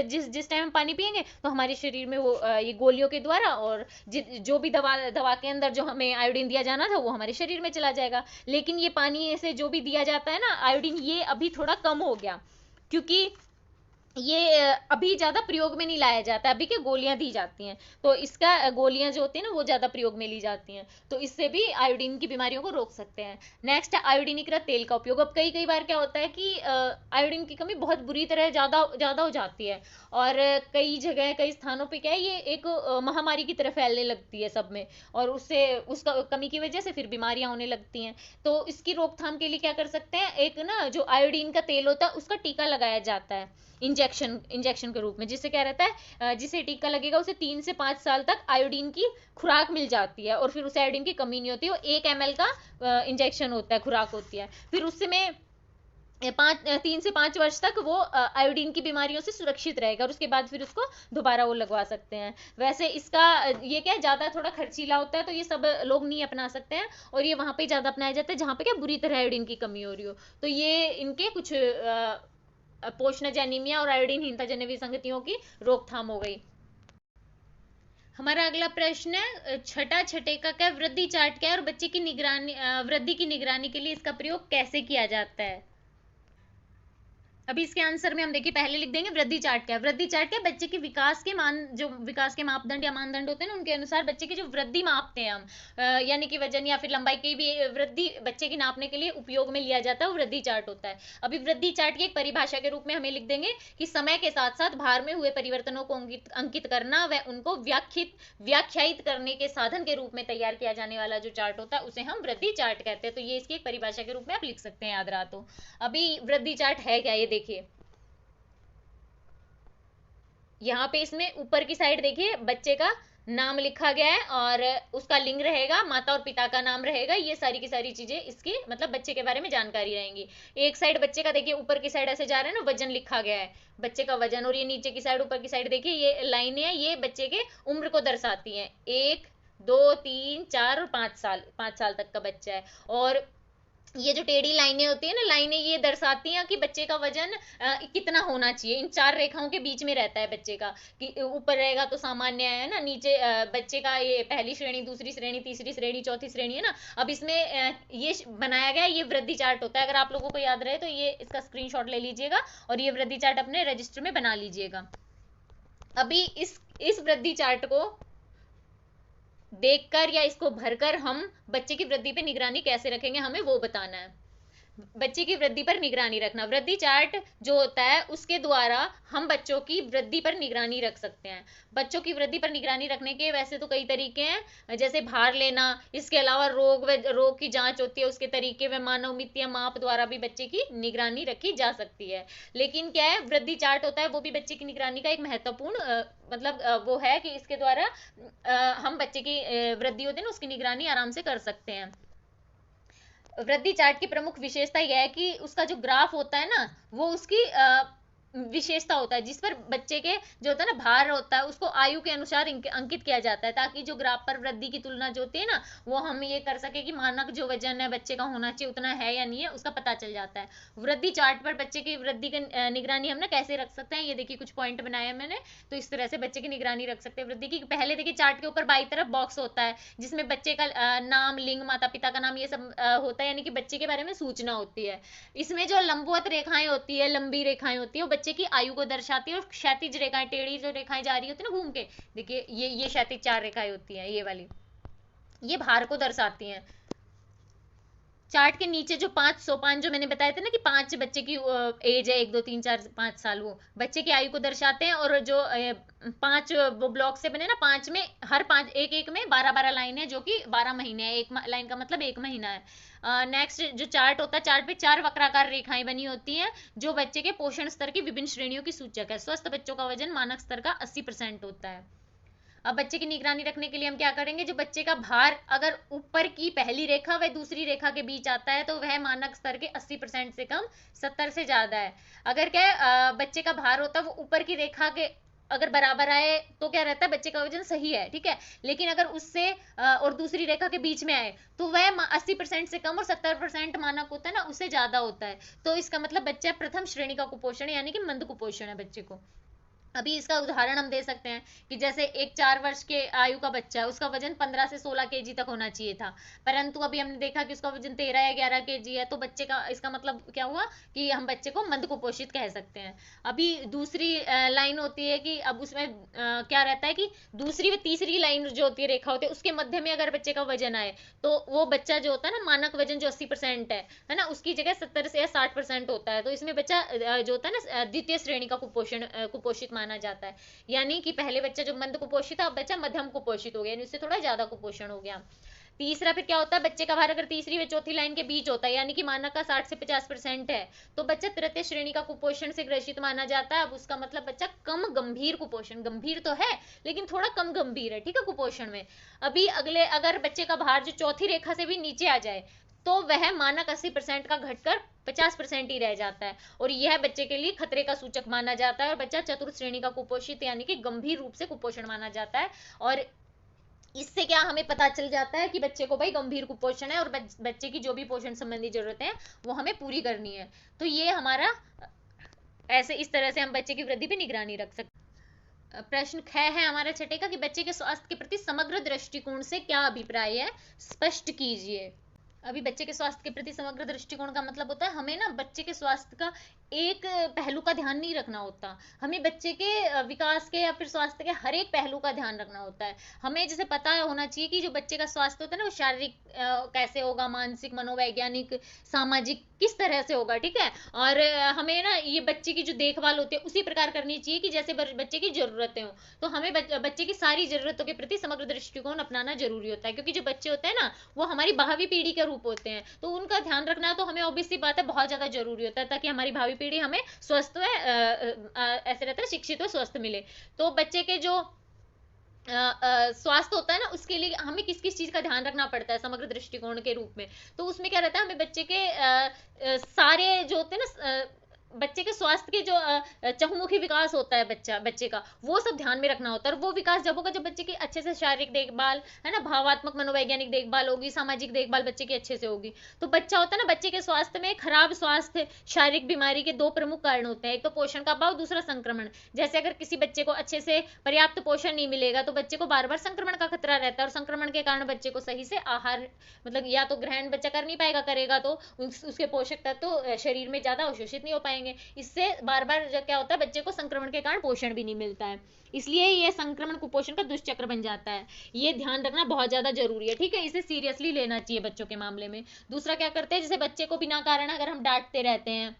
जिस जिस टाइम पानी पिएंगे तो हमारे शरीर में वो ये गोलियों के द्वारा, और जो भी दवा दवा के अंदर जो हमें आयोडीन दिया जाना था वो हमारे शरीर में चला जाएगा। लेकिन ये पानी से जो भी दिया जाता है ना आयोडीन, ये अभी थोड़ा कम हो गया, क्योंकि ये अभी ज्यादा प्रयोग में नहीं लाया जाता, अभी क्या गोलियां दी जाती हैं, तो इसका गोलियां जो होती है ना वो ज्यादा प्रयोग में ली जाती हैं, तो इससे भी आयोडीन की बीमारियों को रोक सकते हैं। नेक्स्ट है आयोडीनीकृत तेल का उपयोग। अब कई कई बार क्या होता है कि आयोडीन की कमी बहुत बुरी तरह ज्यादा ज्यादा हो जाती है, और कई जगह कई स्थानों पे क्या है, ये एक महामारी की तरह फैलने लगती है सब में, और उससे उसका कमी की वजह से फिर बीमारियां होने लगती हैं। तो इसकी रोकथाम के लिए क्या कर सकते हैं, एक ना जो आयोडीन का तेल होता है उसका टीका लगाया जाता है इंजेक्शन के रूप में, जिससे क्या रहता है, जिसे टीका लगेगा उसे 3 से 5 साल तक आयोडीन की खुराक मिल जाती है, और फिर उसे आयोडीन की कमी नहीं होती है। 1 ml का इंजेक्शन होता है, खुराक होती है, फिर उससे में 3 से 5 वर्ष तक वो आयोडीन की बीमारियों से सुरक्षित रहेगा, और उसके बाद फिर उसको दोबारा वो लगवा सकते हैं। वैसे इसका ये क्या है, ज्यादा थोड़ा खर्चीला होता है, तो ये सब लोग नहीं अपना सकते हैं, और ये वहां पे ज्यादा अपनाया जाता है जहाँ पे क्या बुरी तरह आयोडीन की कमी हो रही हो। तो ये इनके कुछ पोषणज एनीमिया और आयोडीनहीनता जन्य विसंगतियों की रोकथाम हो गई। हमारा अगला प्रश्न है, छठा छठे का क्या, वृद्धि चार्ट क्या है और बच्चे की निगरानी वृद्धि की निगरानी के लिए इसका प्रयोग कैसे किया जाता है। अभी इसके आंसर में हम देखिए, पहले लिख देंगे वृद्धि चार्ट क्या है। वृद्धि चार्ट क्या, बच्चे के विकास के जो विकास के मापदंड या मानदंड होते हैं ना, उनके अनुसार बच्चे की जो वृद्धि मापते हैं हम, यानी कि वजन या फिर लंबाई की भी वृद्धि बच्चे की नापने के लिए उपयोग में लिया जाता है, वो वृद्धि चार्ट होता है। अभी वृद्धि चार्ट की एक परिभाषा के रूप में हमें लिख देंगे कि समय के साथ साथ भार में हुए परिवर्तनों को अंकित करना व उनको व्याख्यायित करने के साधन के रूप में तैयार किया जाने वाला जो चार्ट होता है उसे हम वृद्धि चार्ट कहते हैं। तो ये इसकी एक परिभाषा के रूप में आप लिख सकते हैं, याद रहा तो। अभी वृद्धि चार्ट है क्या, ये देखिए यहाँ पे इसमें ऊपर की साइड देखिए बच्चे का नाम लिखा गया है, और उसका लिंग रहेगा, माता और पिता का नाम रहेगा, ये सारी की सारी चीजें इसकी मतलब बच्चे के बारे में जानकारी रहेंगी। एक साइड बच्चे का देखिए, ऊपर की साइड ऐसे जा रहे हैं ना, वजन लिखा गया है, बच्चे का वजन, और ये नीचे की साइड ऊपर की साइड देखिए ये लाइनें हैं, ये बच्चे के उम्र को दर्शाती हैं, 1 2 3 4 और 5 साल, 5 साल तक का बच्चा है। और ये जो टेढ़ी लाइनें होती है ना, लाइनें ये दर्शाती हैं कि बच्चे का वजन कितना होना चाहिए। इन 4 रेखाओं के बीच में रहता है बच्चे का, कि ऊपर रहेगा तो सामान्य है ना, नीचे बच्चे का ये पहली श्रेणी, दूसरी श्रेणी, तीसरी श्रेणी, चौथी श्रेणी है ना। अब इसमें ये बनाया गया, ये वृद्धि चार्ट होता है। अगर आप लोगों को याद रहे तो ये इसका स्क्रीनशॉट ले लीजिएगा, और ये वृद्धि चार्ट अपने रजिस्टर में बना लीजिएगा। अभी इस वृद्धि चार्ट को देखकर या इसको भरकर हम बच्चे की वृद्धि पे निगरानी कैसे रखेंगे, हमें वो बताना है। बच्चे की वृद्धि पर निगरानी रखना, वृद्धि चार्ट जो होता है उसके द्वारा हम बच्चों की वृद्धि पर निगरानी रख सकते हैं। बच्चों की वृद्धि पर निगरानी रखने के वैसे तो कई तरीके हैं, जैसे भार लेना, इसके अलावा रोग की जांच होती है, उसके तरीके व मानव मितीय माप द्वारा भी बच्चे की निगरानी रखी जा सकती है। लेकिन क्या है, वृद्धि चार्ट होता है वो भी बच्चे की निगरानी का एक महत्वपूर्ण मतलब वो है कि इसके द्वारा हम बच्चे की वृद्धि होती है ना उसकी निगरानी आराम से कर सकते हैं। वृद्धि चार्ट की प्रमुख विशेषता यह है कि उसका जो ग्राफ होता है ना, वो उसकी विशेषता होता है, जिस पर बच्चे के जो होता है ना भार होता है उसको आयु के अनुसार अंकित किया जाता है, ताकि जो ग्राफ पर वृद्धि की तुलना जो होती है ना, वो हम ये कर सके कि मानक जो वजन है बच्चे का होना चाहिए उतना है या नहीं है, उसका पता चल जाता है। वृद्धि चार्ट पर बच्चे की वृद्धि की निगरानी हम ना कैसे रख सकते हैं, ये देखिए कुछ पॉइंट बनाए हैं मैंने। तो इस तरह से बच्चे की निगरानी रख सकते हैं वृद्धि की। पहले देखिए चार्ट के ऊपर बाई तरफ बॉक्स होता है जिसमें बच्चे का नाम, लिंग, माता पिता का नाम, ये सब होता है, यानी कि बच्चे के बारे में सूचना होती है। इसमें जो लंबवत रेखाएं होती है, लंबी रेखाएं होती है, वो बच्चे की आयु को दर्शाती है, और क्षैतिज रेखाएं, टेढ़ी जो रेखाएं जा रही होती है ना घूम के, देखिए ये क्षैतिज 4 रेखाएं होती हैं, ये वाली, ये भार को दर्शाती हैं। चार्ट के नीचे जो 5 सोपान जो मैंने बताए थे ना कि 5 बच्चे की एज है, 1 2 3 4 5 साल, वो बच्चे की आयु को दर्शाते हैं। और जो 5 वो ब्लॉक से बने ना, 5 में हर 5 एक एक में 12 लाइन है, जो कि 12 महीने है, एक लाइन का मतलब 1 महीना है। नेक्स्ट जो चार्ट होता है, चार्ट पे 4 वक्राकार रेखाएं बनी होती हैं जो बच्चे के पोषण स्तर की विभिन्न श्रेणियों की सूचक है। स्वस्थ बच्चों का वजन मानक स्तर का 80% होता है। अब बच्चे की निगरानी रखने के लिए हम क्या करेंगे, जो बच्चे का भार अगर ऊपर की पहली रेखा व दूसरी रेखा के बीच आता है तो वह मानक स्तर के 80% से कम, 70 से ज्यादा है। अगर क्या बच्चे का भार होता है वो ऊपर की रेखा के अगर बराबर आए तो क्या रहता है, बच्चे का वजन सही है, ठीक है। लेकिन अगर उससे और दूसरी रेखा के बीच में आए तो वह 80% से कम और 70% मानक होता है ना, उससे ज्यादा होता है। तो इसका मतलब बच्चा प्रथम श्रेणी का कुपोषण है, यानी कि मंद कुपोषण है बच्चे को। अभी इसका उदाहरण हम दे सकते हैं कि जैसे एक 4 वर्ष के आयु का बच्चा है, उसका वजन 15 से 16 केजी तक होना चाहिए था, परंतु अभी हमने देखा कि उसका वजन 13 या 11 केजी है, तो बच्चे का, इसका मतलब क्या हुआ कि हम बच्चे को मंद कुपोषित कह सकते हैं। अभी दूसरी लाइन होती है कि अब उसमें क्या रहता है कि दूसरी व तीसरी लाइन जो होती है, रेखा होती है, उसके मध्य में अगर बच्चे का वजन आए तो वो बच्चा जो होता है ना, मानक वजन जो 80% है ना, उसकी जगह 70 से या 60% होता है। तो इसमें बच्चा जो होता है ना, द्वितीय श्रेणी का कुपोषित माना जाता है। यानी कि पहले बच्चा जो मंद कुपोषित था, अब बच्चा मध्यम कुपोषित हो गया, यानी उससे थोड़ा ज्यादा कुपोषण हो गया। तीसरा फिर क्या होता है, बच्चे का भार अगर तीसरी व चौथी लाइन के बीच होता है, यानी कि मानक का 60 से 50% है, तो बच्चा तृतीय श्रेणी का कुपोषण से ग्रसित माना जाता है। अब उसका मतलब बच्चा कम गंभीर कुपोषण, गंभीर तो है लेकिन थोड़ा कम गंभीर है, ठीक है, कुपोषण में। अभी अगले, अगर बच्चे का भार जो चौथी रेखा से भी नीचे आ जाए तो वह मानक 80% का घटकर 50% ही रह जाता है, और यह बच्चे के लिए खतरे का सूचक माना जाता है, और बच्चा चतुर्थ श्रेणी का कुपोषित यानी कि गंभीर रूप से कुपोषण माना जाता है। और इससे क्या हमें पता चल जाता है कि बच्चे को भाई गंभीर कुपोषण है, और बच्चे की जो भी पोषण संबंधी जरूरतें हैं वो हमें पूरी करनी है। तो ये हमारा ऐसे, इस तरह से हम बच्चे की वृद्धि पे निगरानी रख सकते हैं। प्रश्न 6 है हमारा छठे का कि बच्चे के स्वास्थ्य के प्रति समग्र दृष्टिकोण से क्या अभिप्राय है, स्पष्ट कीजिए। अभी बच्चे के स्वास्थ्य के प्रति समग्र दृष्टिकोण का मतलब होता है हमें ना बच्चे के स्वास्थ्य का एक पहलू का ध्यान नहीं रखना होता, हमें बच्चे के विकास के या फिर स्वास्थ्य के हर एक पहलू का ध्यान रखना होता है। हमें जैसे पता होना चाहिए कि जो बच्चे का स्वास्थ्य होता है ना, वो शारीरिक कैसे होगा, मानसिक, मनोवैज्ञानिक, सामाजिक किस तरह से होगा, ठीक है। और हमें ना ये बच्चे की जो देखभाल होती है उसी प्रकार करनी चाहिए कि जैसे बच्चे की जरूरतें हो। तो हमें बच्चे की सारी जरूरतों के प्रति समग्र दृष्टिकोण अपनाना जरूरी होता है, क्योंकि जो बच्चे होते हैं ना, वो हमारी भावी पीढ़ी के रूप होते हैं, तो उनका ध्यान रखना तो हमें ऑब्वियसली बात है बहुत ज्यादा जरूरी होता है, ताकि हमारी भावी पीढ़ी हमें स्वस्थ है, ऐसे रहता है, शिक्षित व स्वस्थ मिले। तो बच्चे के जो स्वास्थ्य होता है ना, उसके लिए हमें किस किस चीज का ध्यान रखना पड़ता है समग्र दृष्टिकोण के रूप में। तो उसमें क्या रहता है, हमें बच्चे के सारे जो होते हैं ना, बच्चे के स्वास्थ्य के जो चहुमुखी विकास होता है बच्चे का, वो सब ध्यान में रखना होता है। और वो विकास जब होगा जब बच्चे की अच्छे से शारीरिक देखभाल है ना, भावात्मक मनोवैज्ञानिक देखभाल होगी, सामाजिक देखभाल बच्चे की अच्छे से होगी। तो बच्चा होता है ना, बच्चे के स्वास्थ्य में खराब स्वास्थ्य, शारीरिक बीमारी के 2 प्रमुख कारण होते हैं, एक तो पोषण का अभाव, दूसरा संक्रमण। जैसे अगर किसी बच्चे को अच्छे से पर्याप्त पोषण नहीं मिलेगा तो बच्चे को बार बार संक्रमण का खतरा रहता है, और संक्रमण के कारण बच्चे को सही से आहार मतलब या तो ग्रहण बच्चा कर नहीं पाएगा, करेगा तो उसके पोषक तत्व शरीर में ज्यादा अवशोषित नहीं हो पाएंगे। इससे बार बार क्या होता है, बच्चे को संक्रमण के कारण पोषण भी नहीं मिलता है, इसलिए ये संक्रमण कुपोषण का दुष्चक्र बन जाता है। ये ध्यान रखना बहुत ज्यादा जरूरी है, ठीक है, इसे सीरियसली लेना चाहिए बच्चों के मामले में। दूसरा क्या करते हैं, जैसे बच्चे को बिना कारण अगर हम डांटते रहते हैं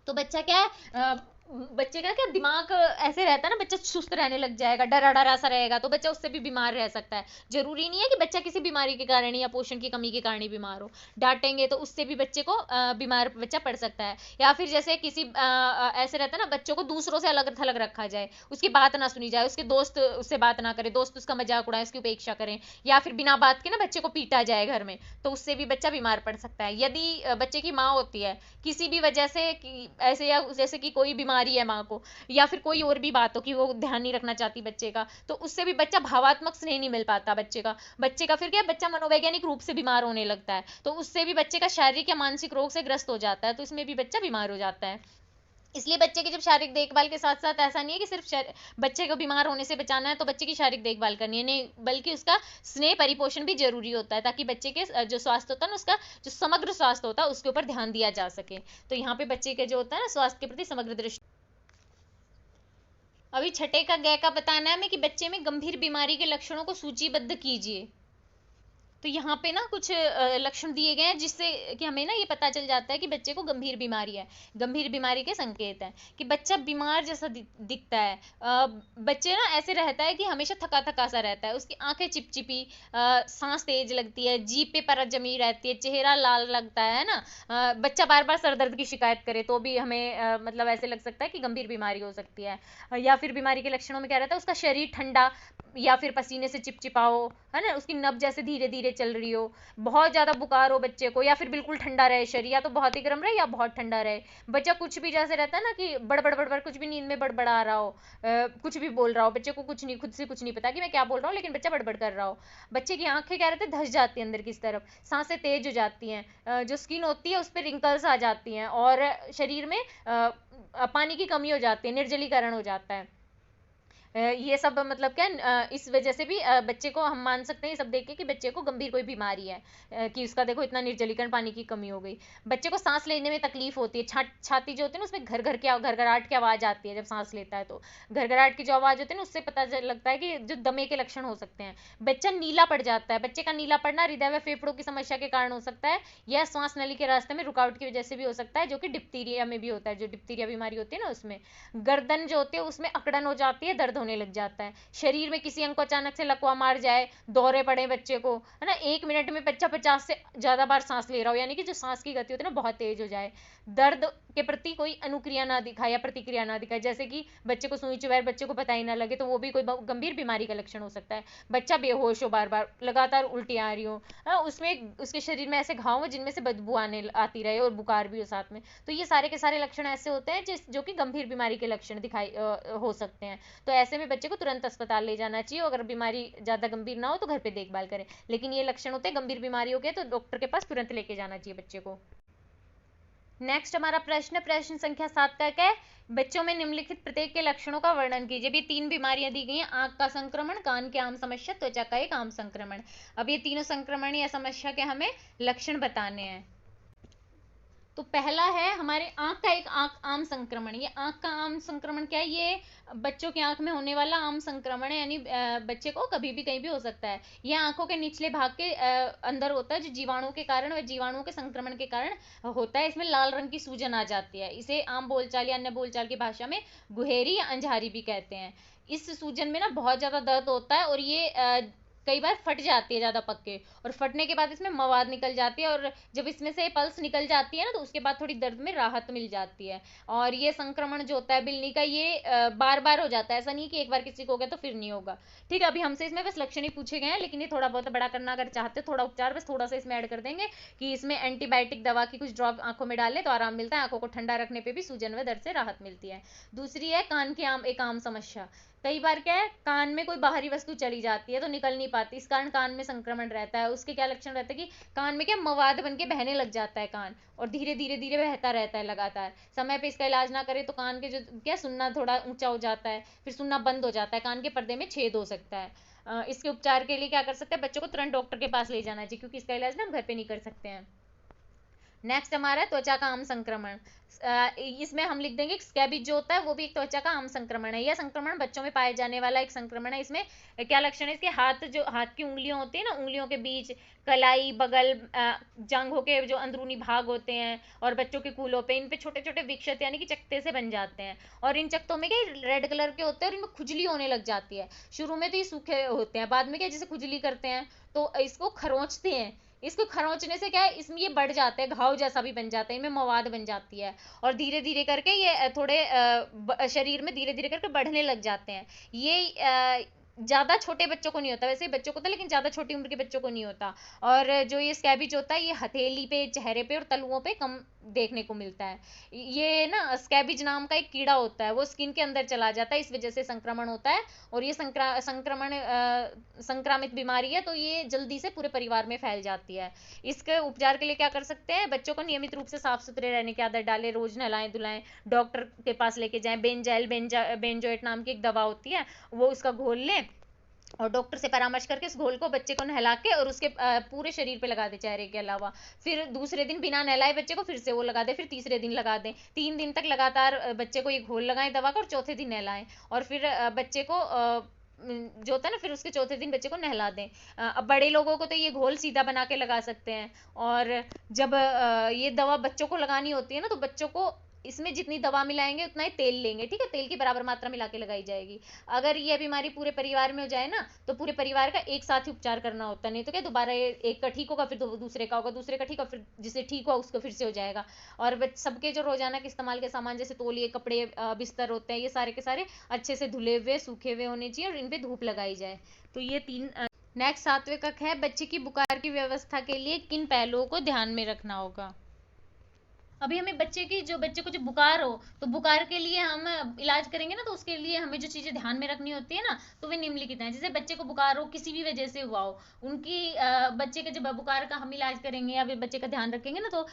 तो बच्चा क्या है, बच्चे का क्या दिमाग ऐसे रहता है ना, बच्चा सुस्त रहने लग जाएगा, डरा डरा सा रहेगा, तो बच्चा उससे भी बीमार रह सकता है। जरूरी नहीं है कि बच्चा किसी बीमारी के कारण या पोषण की कमी के कारण ही बीमार हो, डांटेंगे तो उससे भी बच्चे को बीमार बच्चा पड़ सकता है। या फिर जैसे किसी ऐसे रहता है ना, बच्चों को दूसरों से अलग थलग रखा जाए, उसकी बात ना सुनी जाए, उसके दोस्त उससे बात ना करे, दोस्त उसका मजाक उड़ाए, उसकी उपेक्षा करें, या फिर बिना बात के ना बच्चे को पीटा जाए घर में, तो उससे भी बच्चा बीमार पड़ सकता है। यदि बच्चे की माँ होती है किसी भी वजह से ऐसे, या जैसे कि कोई बीमारी बीमारी है माँ को, या फिर कोई और भी बात हो कि वो ध्यान नहीं रखना चाहती बच्चे का, तो उससे भी बच्चा भावात्मक स्नेह नहीं मिल पाता बच्चे का फिर क्या, बच्चा मनोवैज्ञानिक रूप से बीमार होने लगता है, तो उससे भी बच्चे का शारीरिक या मानसिक रोग से ग्रस्त हो जाता है, तो इसमें भी बच्चा बीमार हो जाता है। इसलिए बच्चे की जब शारीरिक देखभाल के साथ साथ ऐसा नहीं है कि सिर्फ बच्चे को बीमार होने से बचाना है तो बच्चे की शारीरिक देखभाल करनी है, नहीं, बल्कि उसका स्नेह परिपोषण भी जरूरी होता है, ताकि बच्चे के जो स्वास्थ्य होता है ना, उसका जो समग्र स्वास्थ्य होता है उसके ऊपर ध्यान दिया जा सके। तो यहाँ पे बच्चे के जो होता है ना स्वास्थ्य के प्रति समग्र दृष्टि। अभी छठे का ग का बताना है हमें कि बच्चे में गंभीर बीमारी के लक्षणों को सूचीबद्ध कीजिए। तो यहाँ पे ना कुछ लक्षण दिए गए हैं जिससे कि हमें ना ये पता चल जाता है कि बच्चे को गंभीर बीमारी है। गंभीर बीमारी के संकेत हैं कि बच्चा बीमार जैसा दिखता है, बच्चे ना ऐसे रहता है कि हमेशा थका थका सा रहता है, उसकी आंखें चिपचिपी, सांस तेज लगती है, जीभ पे परत जमी रहती है, चेहरा लाल लगता है ना, बच्चा बार बार सर दर्द की शिकायत करे तो भी हमें मतलब ऐसे लग सकता है कि गंभीर बीमारी हो सकती है। या फिर बीमारी के लक्षणों में क्या रहता है, उसका शरीर ठंडा या फिर पसीने से चिपचिपा हो, है ना, उसकी नब्ज जैसे धीरे धीरे चल रही हो, बहुत ज्यादा बुखार हो बच्चे को, या फिर बिल्कुल ठंडा रहे शरीर, या तो बहुत ही गर्म रहे या बहुत ठंडा रहे। बच्चा कुछ भी जैसे रहता है ना कि बड़बड़ बड़बड़ कुछ भी नींद में बड़बड़ा रहा हो, कुछ भी बोल रहा हो, बच्चे को कुछ नहीं, खुद से कुछ नहीं पता कि मैं क्या बोल रहा हूँ, लेकिन बच्चा बड़बड़ कर रहा हो। बच्चे की आंखें क्या रहते हैं, धस जाती है अंदर की तरफ, सांसें तेज हो जाती हैं, जो स्किन होती है उस पर रिंकल्स आ जाती हैं, और शरीर में पानी की कमी हो जाती है, निर्जलीकरण हो जाता है। ये सब मतलब क्या, इस वजह से भी बच्चे को हम मान सकते हैं, ये सब देख के कि बच्चे को गंभीर कोई बीमारी है, कि उसका देखो इतना निर्जलीकरण, पानी की कमी हो गई। बच्चे को सांस लेने में तकलीफ होती है, छाती जो होती है ना उसमें घरघराहट की आवाज आती है जब सांस लेता है, तो घरघराहट की जो आवाज होती है ना उससे पता लगता है कि जो दमे के लक्षण हो सकते हैं। बच्चा नीला पड़ जाता है, बच्चे का नीला पड़ना हृदय व फेफड़ों की समस्या के कारण हो सकता है, या श्वास नली के रास्ते में रुकावट की वजह से भी हो सकता है, जो कि डिप्थीरिया में भी होता है, जो डिप्थीरिया बीमारी होती है ना उसमें। गर्दन जो होती है उसमें अकड़न हो जाती है, दर्द होने लग जाता है। शरीर में किसी अंग को अचानक से लकवा मार जाए, दौरे पड़े बच्चे को, है ना, 1 मिनट में बच्चा 50 से ज्यादा बार सांस ले रहा हो, यानी कि जो सांस की गति होती है ना बहुत तेज हो जाए। दर्द के प्रति कोई अनुक्रिया ना दिखाए या प्रतिक्रिया ना दिखाए, जैसे कि बच्चे को सुई चुभे, बच्चे को पता ही ना लगे, तो वो भी कोई गंभीर बीमारी का लक्षण हो सकता है। बच्चा बेहोश हो, बार बार लगातार उल्टी आ रही हो, उसमें उसके शरीर में ऐसे घाव हो जिनमें से बदबू आने आती रहे, और बुखार भी हो साथ में, तो ये सारे के सारे लक्षण ऐसे होते हैं जो कि गंभीर बीमारी के लक्षण दिखाई हो सकते हैं। तो ऐसे में बच्चे को तुरंत अस्पताल ले जाना चाहिए, अगर बीमारी ज्यादा गंभीर ना हो तो घर पे देखभाल करें, लेकिन ये लक्षण होते हैं गंभीर बीमारी हो गए तो डॉक्टर के पास तुरंत लेके जाना चाहिए बच्चे को। नेक्स्ट हमारा प्रश्न संख्या 7 का क्या है, बच्चों में निम्नलिखित प्रत्येक के लक्षणों का वर्णन कीजिए। भी 3 बीमारियां दी गई हैं, आंख का संक्रमण, कान की आम समस्या, त्वचा का एक आम संक्रमण। अब ये तीनों संक्रमण या समस्या के हमें लक्षण बताने हैं। तो पहला है हमारे आंख का एक आम संक्रमण। ये आंख का आम संक्रमण क्या है, ये बच्चों की आंख में होने वाला आम संक्रमण है, यानी बच्चे को कभी भी कहीं भी हो सकता है। ये आंखों के निचले भाग के अंदर होता है, जो जीवाणु के कारण व जीवाणुओं के संक्रमण के कारण होता है। इसमें लाल रंग की सूजन आ जाती है, इसे आम बोलचाल या अन्य बोलचाल की भाषा में गुहेरी या अंझारी भी कहते हैं। इस सूजन में ना बहुत ज्यादा दर्द होता है, और ये कई बार फट जाती है ज्यादा पक के, और फटने के बाद इसमें मवाद निकल जाती है, और जब इसमें से पल्स निकल जाती है ना तो उसके बाद थोड़ी दर्द में राहत मिल जाती है। और ये संक्रमण जो होता है बिल्ली का, ये बार बार हो जाता है, ऐसा नहीं कि एक बार किसी को हो गया तो फिर नहीं होगा। ठीक है, अभी हमसे इसमें बस लक्षण ही पूछे गए हैं, लेकिन ये थोड़ा बहुत बड़ा करना अगर चाहते थोड़ा उपचार बस थोड़ा सा इसमें ऐड कर देंगे कि इसमें एंटीबायोटिक दवा की कुछ ड्रॉप आंखों में डालें तो आराम मिलता है, आंखों को ठंडा रखने पे भी सूजन व दर्द से राहत मिलती है। दूसरी है कान की एक आम समस्या। कई बार क्या है, कान में कोई बाहरी वस्तु चली जाती है तो निकल नहीं पाती, इस कारण कान में संक्रमण रहता है। उसके क्या लक्षण रहते हैं कि कान में क्या मवाद बन के बहने लग जाता है कान, और धीरे धीरे धीरे बहता रहता है लगातार। समय पे इसका इलाज ना करे तो कान के जो क्या सुनना थोड़ा ऊंचा हो जाता है, फिर सुनना बंद हो जाता है, कान के पर्दे में छेद हो सकता है। इसके उपचार के लिए क्या कर सकते हैं, बच्चों को तुरंत डॉक्टर के पास ले जाना चाहिए, क्योंकि इसका इलाज ना हम घर पे नहीं कर सकते हैं। नेक्स्ट हमारा त्वचा का आम संक्रमण। इसमें हम लिख देंगे स्कैबिज जो होता है वो भी एक त्वचा का आम संक्रमण है। यह संक्रमण बच्चों में पाए जाने वाला एक संक्रमण है। इसमें क्या लक्षण है इसके, हाथ की उंगलियों होती है ना, उंगलियों के बीच, कलाई, बगल, जांघों के जो अंदरूनी भाग होते हैं और बच्चों के कूलों पे, इन पे छोटे छोटे विक्षत यानी कि चकत्ते से बन जाते हैं, और इन चकत्तों में क्या रेड कलर के होते हैं और इनमें खुजली होने लग जाती है। शुरू में तो ये सूखे होते हैं, बाद में क्या जैसे खुजली करते हैं तो इसको खरोंचते हैं। इसको खरोंचने से क्या है, इसमें ये बढ़ जाते हैं, घाव जैसा भी बन जाता है, इनमें मवाद बन जाती है, और धीरे धीरे करके ये थोड़े शरीर में धीरे धीरे करके बढ़ने लग जाते हैं। ये ज्यादा छोटे बच्चों को नहीं होता, वैसे बच्चों को होता है लेकिन ज्यादा छोटी उम्र के बच्चों को नहीं होता। और जो ये स्कैबिज होता है ये हथेली पे, चेहरे पे और तलुओं पे कम देखने को मिलता है। ये ना स्कैबिज नाम का एक कीड़ा होता है, वो स्किन के अंदर चला जाता है, इस वजह से संक्रमण होता है। और ये संक्रामित बीमारी है, तो ये जल्दी से पूरे परिवार में फैल जाती है। इसके उपचार के लिए क्या कर सकते हैं? बच्चों को नियमित रूप से साफ सुथरे रहने की आदत डालें, रोज नहलाएं धुलाएं, डॉक्टर के पास लेके जाएं, बेंजोएट नाम की एक दवा होती है, वो उसका घोल लें, और डॉक्टर से परामर्श करके उस घोल को बच्चे को नहला के और उसके पूरे शरीर पे लगा दे, चेहरे के अलावा। फिर दूसरे दिन बिना नहलाए बच्चे को फिर से वो लगा दे, फिर तीसरे दिन लगा दें। 3 दिन तक लगातार बच्चे को ये घोल लगाएं दवा का, और चौथे दिन नहलाएं। और फिर बच्चे को जो होता है ना, फिर उसके चौथे दिन बच्चे को नहला दें। अब बड़े लोगों को तो ये घोल सीधा बना के लगा सकते हैं। और जब ये दवा बच्चों को लगानी होती है ना, तो बच्चों को इसमें जितनी दवा मिलाएंगे उतना ही तेल लेंगे, ठीक है? तेल की बराबर मात्रा मिला के लगाई जाएगी। अगर ये बीमारी पूरे परिवार में हो जाए ना, तो पूरे परिवार का एक साथ ही उपचार करना होता है, नहीं तो क्या दोबारा एक का ठीक होगा, फिर दूसरे का होगा, दूसरे का ठीक होगा, फिर जिसे ठीक हुआ उसको फिर से हो जाएगा। और सबके जो रोजाना के इस्तेमाल के सामान जैसे तौलिए, कपड़े, बिस्तर होते हैं, ये सारे के सारे अच्छे से धुले हुए सूखे हुए होने चाहिए, और इन पे धूप लगाई जाए। तो ये 3। नेक्स्ट 7वें कक है, बच्चे की बुखार की व्यवस्था के लिए किन पहलुओं को ध्यान में रखना होगा? अभी हमें बच्चे को जब बुखार हो, तो बुखार के लिए हम इलाज करेंगे ना, तो उसके लिए हमें जो चीज़ें ध्यान में रखनी होती है ना, तो वे निम्नलिखित हैं। जैसे बच्चे को बुखार हो, किसी भी वजह से हुआ हो, उनकी बच्चे का जब बुखार का हम इलाज करेंगे या फिर बच्चे का ध्यान रखेंगे ना, तो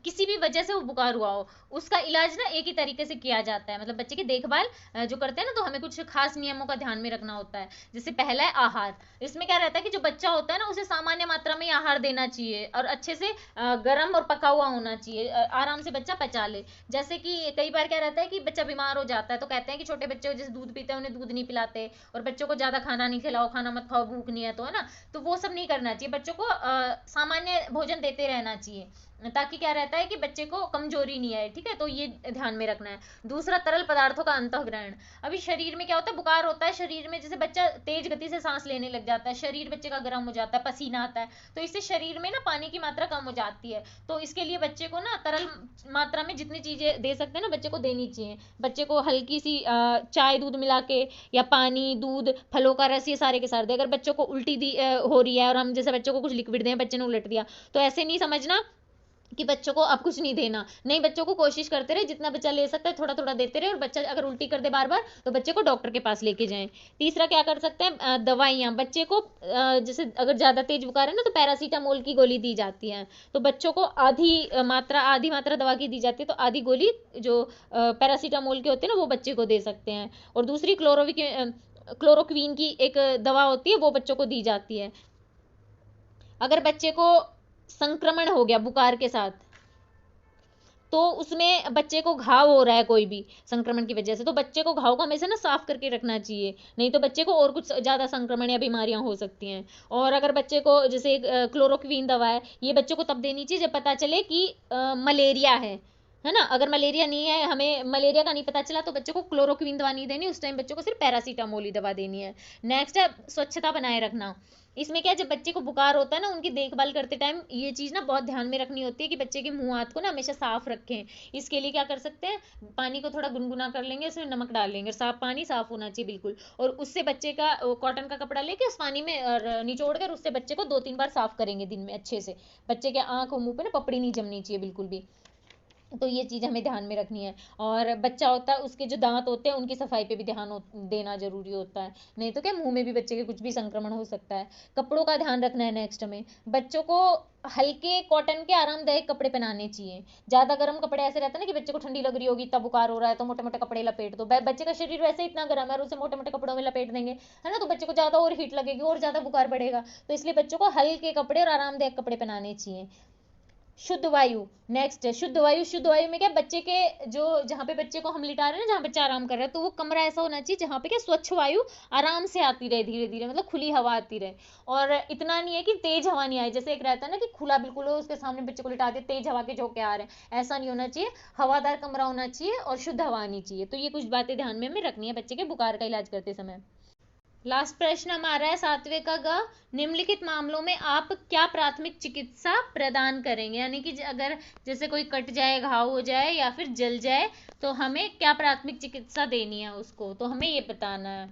किसी भी वजह से वो बुखार हुआ हो, उसका इलाज ना एक ही तरीके से किया जाता है। मतलब बच्चे की देखभाल जो करते हैं ना, तो हमें कुछ खास नियमों का ध्यान में रखना होता है। जैसे पहला है आहार। इसमें क्या रहता है कि जो बच्चा होता है ना, उसे सामान्य मात्रा में आहार देना चाहिए, और अच्छे से गर्म और पका हुआ होना चाहिए, आराम से बच्चा पचा ले। जैसे कि कई बार क्या रहता है कि बच्चा बीमार हो जाता है, तो कहते हैं कि छोटे बच्चे जैसे दूध पीते हैं उन्हें दूध नहीं पिलाते, और बच्चों को ज्यादा खाना नहीं खिलाओ, खाना मत खाओ, भूख नहीं है तो, है ना? तो वो सब नहीं करना चाहिए, बच्चों को सामान्य भोजन देते रहना चाहिए, ताकि क्या रहता है कि बच्चे को कमजोरी नहीं आए, ठीक है? तो ये ध्यान में रखना है। दूसरा, तरल पदार्थों का अंतःग्रहण। अभी शरीर में क्या होता है, बुखार होता है, शरीर में जैसे बच्चा तेज गति से सांस लेने लग जाता है, शरीर बच्चे का गर्म हो जाता है, पसीना आता है, तो इससे शरीर में ना पानी की मात्रा कम हो जाती है। तो इसके लिए बच्चे को ना तरल मात्रा में जितनी चीजें दे सकते हैं ना, बच्चे को देनी चाहिए। बच्चे को हल्की सी चाय दूध मिला के, या पानी, दूध, फलों का रस, ये सारे के सारे दे। अगर बच्चों को उल्टी हो रही है, और हम जैसे बच्चों को कुछ लिक्विड दें, बच्चे ने उलट दिया, तो ऐसे नहीं समझना कि बच्चों को अब कुछ नहीं देना। नहीं, बच्चों को कोशिश करते रहे, जितना बच्चा ले सकता है थोड़ा थोड़ा देते रहे। और बच्चा अगर उल्टी कर दे बार बार, तो बच्चे को डॉक्टर के पास लेके जाएं। तीसरा क्या कर सकते हैं, दवाइयाँ। बच्चे को जैसे अगर ज़्यादा तेज बुखार है ना, तो पैरासीटामोल की गोली दी जाती है। तो बच्चों को आधी मात्रा दवा की दी जाती है, तो आधी गोली जो पैरासीटामोल के होते हैं ना, वो बच्चे को दे सकते हैं। और दूसरी क्लोरोक्वीन की एक दवा होती है, वो बच्चों को दी जाती है। अगर बच्चे को संक्रमण हो गया बुखार के साथ, तो उसमें बच्चे को घाव हो रहा है कोई भी संक्रमण की वजह से, तो बच्चे को घाव को हमेशा ना साफ करके रखना चाहिए, नहीं तो बच्चे को और कुछ ज़्यादा संक्रमण या बीमारियां हो सकती हैं। और अगर बच्चे को जैसे क्लोरोक्वीन दवा है, ये बच्चों को तब देनी चाहिए जब पता चले कि मलेरिया है ना? अगर मलेरिया नहीं है, हमें मलेरिया का नहीं पता चला, तो बच्चों को क्लोरोक्वीन दवा नहीं देनी, उस टाइम बच्चों को सिर्फ पैरासीटामोल ही दवा देनी है। नेक्स्ट है स्वच्छता बनाए रखना। इसमें क्या, जब बच्चे को बुखार होता है ना, उनकी देखभाल करते टाइम ये चीज़ ना बहुत ध्यान में रखनी होती है कि बच्चे के मुंह हाथ को ना हमेशा साफ रखें। इसके लिए क्या कर सकते हैं, पानी को थोड़ा गुनगुना कर लेंगे, उसमें नमक डाल लेंगे, साफ पानी, साफ होना चाहिए बिल्कुल। और उससे बच्चे का कॉटन का कपड़ा लेके उस पानी में निचोड़ कर उससे बच्चे को 2-3 बार साफ करेंगे दिन में अच्छे से। बच्चे के आंख और मुंह पे ना पपड़ी नहीं जमनी चाहिए बिल्कुल भी। तो ये चीज़ हमें ध्यान में रखनी है। और बच्चा होता है, उसके जो दांत होते हैं उनकी सफाई पे भी देना जरूरी होता है, नहीं तो क्या मुंह में भी बच्चे के कुछ भी संक्रमण हो सकता है। कपड़ों का ध्यान रखना है। नेक्स्ट हमें बच्चों को हल्के कॉटन के आरामदायक कपड़े पहनाने चाहिए। ज़्यादा गर्म कपड़े, ऐसे रहता है ना कि बच्चे को ठंडी लग रही होगी, तब बुखार हो रहा है, तो मोटे मोटे कपड़े लपेट दो। बच्चे का शरीर वैसे इतना गर्म है, और उसे मोटे मोटे कपड़ों में लपेट देंगे, है ना, तो बच्चे को ज़्यादा और हीट लगेगी और ज़्यादा बुखार बढ़ेगा। तो इसलिए बच्चों को हल्के कपड़े और आरामदायक कपड़े पहनाने चाहिए। शुद्ध वायु। नेक्स्ट है शुद्ध वायु। शुद्ध वायु में क्या, बच्चे के जो जहाँ पे बच्चे को हम लिटा रहे हैं ना, जहाँ बच्चा आराम कर रहा है, तो वो कमरा ऐसा होना चाहिए जहाँ पे क्या स्वच्छ वायु आराम से आती रहे, धीरे धीरे, मतलब खुली हवा आती रहे। और इतना नहीं है कि तेज हवा नहीं आए, जैसे एक रहता है ना कि खुला बिल्कुल हो, उसके सामने बच्चे को लिटा दिया, तेज हवा के झोंके आ रहे हैं, ऐसा नहीं होना चाहिए। हवादार कमरा होना चाहिए और शुद्ध हवा आनी चाहिए। तो ये कुछ बातें ध्यान में हमें रखनी है बच्चे के बुखार का इलाज करते समय। लास्ट प्रश्न हमारा है 7वें का ग। निम्नलिखित मामलों में आप क्या प्राथमिक चिकित्सा प्रदान करेंगे? यानी कि अगर जैसे कोई कट जाए, घाव हो जाए या फिर जल जाए, तो हमें क्या प्राथमिक चिकित्सा देनी है उसको, तो हमें ये बताना है।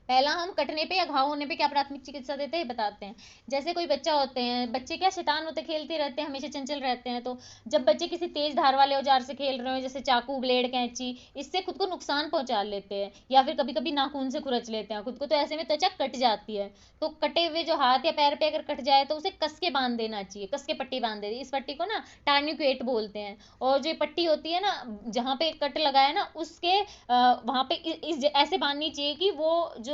पहला हम कटने पे या घाव होने पे क्या प्राथमिक चिकित्सा देते हैं बताते हैं। जैसे कोई बच्चा होते हैं, बच्चे क्या शैतान होते, खेलते रहते हैं, हमेशा चंचल रहते हैं, तो जब बच्चे किसी तेज धार वाले औजार से खेल रहे हो, जैसे चाकू, ब्लेड, कैंची, इससे खुद को नुकसान पहुंचा लेते हैं, या फिर कभी कभी नाखून से खुरच लेते हैं खुद को, तो ऐसे में त्वचा कट जाती है। तो कटे हुए जो हाथ या पैर पे अगर कट जाए तो उसे कस के बांध देना चाहिए, कस के पट्टी बांध देनी। इस पट्टी को ना टार्निक्वेट बोलते हैं। और जो पट्टी होती है ना, जहाँ पे कट लगा है ना, उसके वहां पे ऐसे बांधनी चाहिए कि वो जो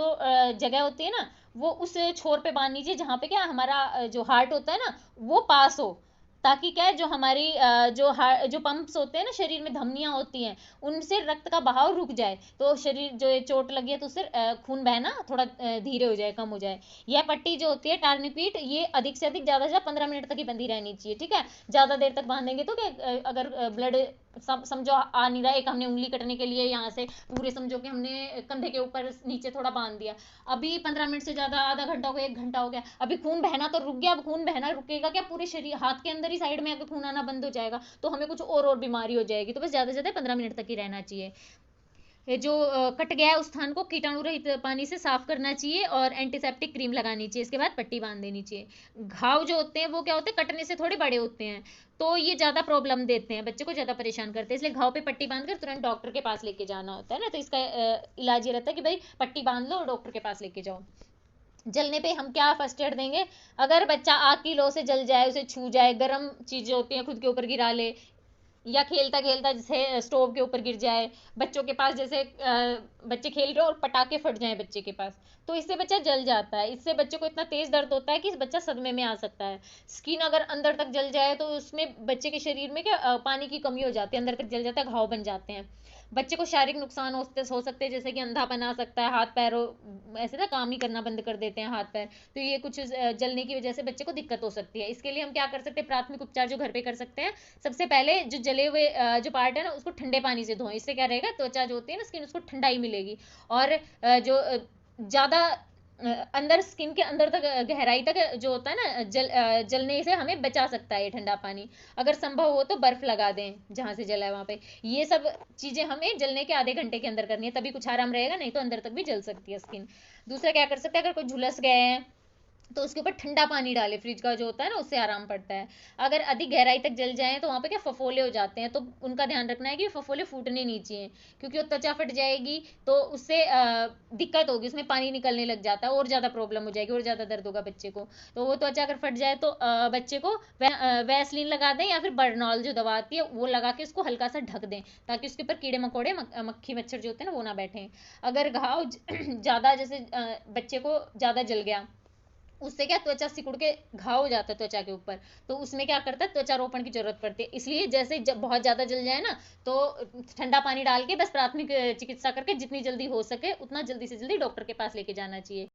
जगह होती है ना, वो उस छोर पे बांधनी चाहिए जहाँ पे क्या हमारा जो हार्ट होता है ना, वो पास हो। ताकि क्या है, जो हमारी जो पंप्स होते हैं ना शरीर में, धमनियां होती हैं, उनसे रक्त का बहाव रुक जाए, तो शरीर जो ये चोट लगी है तो उससे खून बहना थोड़ा धीरे हो जाए, कम हो जाए। यह पट्टी जो होती है टार्निक्विट, ये अधिक से अधिक ज्यादा से ज्यादा 15 मिनट तक ही बंधी रहनी चाहिए, ठीक है। ज्यादा देर तक बांधेंगे तो क्या, अगर ब्लड समझो आ नहीं रहा, एक हमने उंगली कटने के लिए यहाँ से पूरे समझो कि हमने कंधे के ऊपर नीचे थोड़ा बांध दिया, अभी 15 मिनट से ज्यादा, आधा घंटा हो गया, 1 घंटा हो गया, अभी खून बहना तो रुक गया। अब खून बहना रुकेगा क्या, पूरे शरीर, हाथ के अंदर ही साइड में अगर खून आना बंद हो जाएगा तो हमें कुछ और बीमारी हो जाएगी। तो बस ज्यादा से ज्यादा 15 मिनट तक ही रहना चाहिए। ये जो कट गया है उस स्थान को कीटाणु रहित पानी से साफ करना चाहिए और एंटीसेप्टिक क्रीम लगानी चाहिए। इसके बाद पट्टी बांध देनी चाहिए। घाव जो होते हैं वो क्या होते हैं, कटने से थोड़े बड़े होते हैं, तो ये ज्यादा प्रॉब्लम देते हैं, बच्चे को ज्यादा परेशान करते हैं, इसलिए घाव पे पट्टी बांधकर तुरंत डॉक्टर के पास लेके जाना होता है ना। तो इसका इलाज ये रहता है कि भाई पट्टी बांध लो और डॉक्टर के पास लेके जाओ। जलने पे हम क्या फर्स्ट एड देंगे, अगर बच्चा आग की लो से जल जाए, उसे छू जाए, गर्म चीजें होती हैं खुद के ऊपर गिरा ले, या खेलता खेलता जैसे स्टोव के ऊपर गिर जाए, बच्चों के पास जैसे बच्चे खेल रहे हो और पटाखे फट जाए बच्चे के पास, तो इससे बच्चा जल जाता है। इससे बच्चे को इतना तेज दर्द होता है कि बच्चा सदमे में आ सकता है। स्किन अगर अंदर तक जल जाए तो उसमें बच्चे के शरीर में क्या पानी की कमी हो जाती है, अंदर तक जल जाता है, घाव बन जाते हैं। बच्चे को शारीरिक नुकसान हो सकते हैं, जैसे कि अंधापन आ सकता है, हाथ पैरों ऐसे ना काम ही करना बंद कर देते हैं हाथ पैर, तो ये कुछ जलने की वजह से बच्चे को दिक्कत हो सकती है। इसके लिए हम क्या कर सकते हैं, प्राथमिक उपचार जो घर पे कर सकते हैं, सबसे पहले जो जले हुए जो पार्ट है ना उसको ठंडे पानी से धोएं। इससे क्या रहेगा, त्वचा जो होती है ना स्किन, उसको ठंडाई मिलेगी। और जो ज्यादा अंदर स्किन के अंदर तक गहराई तक जो होता है ना, जलने से हमें बचा सकता है ये ठंडा पानी। अगर संभव हो तो बर्फ लगा दें जहां से जला है वहां पे। ये सब चीजें हमें जलने के आधे घंटे के अंदर करनी है, तभी कुछ आराम रहेगा, नहीं तो अंदर तक भी जल सकती है स्किन। दूसरा क्या कर सकते हैं, अगर कोई झुलस गए हैं तो उसके ऊपर ठंडा पानी डाले, फ्रिज का जो होता है ना, उससे आराम पड़ता है। अगर अधिक गहराई तक जल जाए तो वहां पे क्या फफोले हो जाते हैं, तो उनका ध्यान रखना है कि फफोले फूटने नहीं चाहिए, क्योंकि वो त्वचा फट जाएगी तो उससे दिक्कत होगी, उसमें पानी निकलने लग जाता है और ज्यादा प्रॉब्लम हो जाएगी और ज्यादा दर्द होगा बच्चे को। तो वो त्वचा अगर फट जाए तो बच्चे को वैसलीन लगा दें, या फिर बर्नॉल जो दवा आती है वो लगा के उसको हल्का सा ढक दें, ताकि उसके ऊपर कीड़े मकोड़े, मक्खी मच्छर जो होते हैं ना, वो ना बैठे। अगर घाव ज्यादा जैसे बच्चे को ज्यादा जल गया, उससे क्या त्वचा सिकुड़ के घाव हो जाता है त्वचा के ऊपर, तो उसमें क्या करता है, त्वचारोपण की जरूरत पड़ती है। इसलिए जैसे जब बहुत ज्यादा जल जाए ना, तो ठंडा पानी डाल के बस प्राथमिक चिकित्सा करके जितनी जल्दी हो सके उतना जल्दी से जल्दी डॉक्टर के पास लेके जाना चाहिए।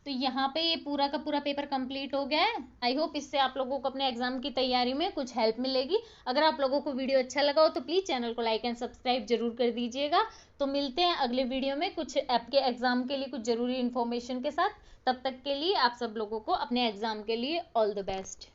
तो यहाँ पे ये पूरा का पूरा पेपर कंप्लीट हो गया है। आई होप इससे आप लोगों को अपने एग्जाम की तैयारी में कुछ हेल्प मिलेगी। अगर आप लोगों को वीडियो अच्छा लगा हो तो प्लीज़ चैनल को लाइक एंड सब्सक्राइब जरूर कर दीजिएगा। तो मिलते हैं अगले वीडियो में कुछ आपके एग्जाम के लिए कुछ ज़रूरी इन्फॉर्मेशन के साथ। तब तक के लिए आप सब लोगों को अपने एग्जाम के लिए ऑल द बेस्ट।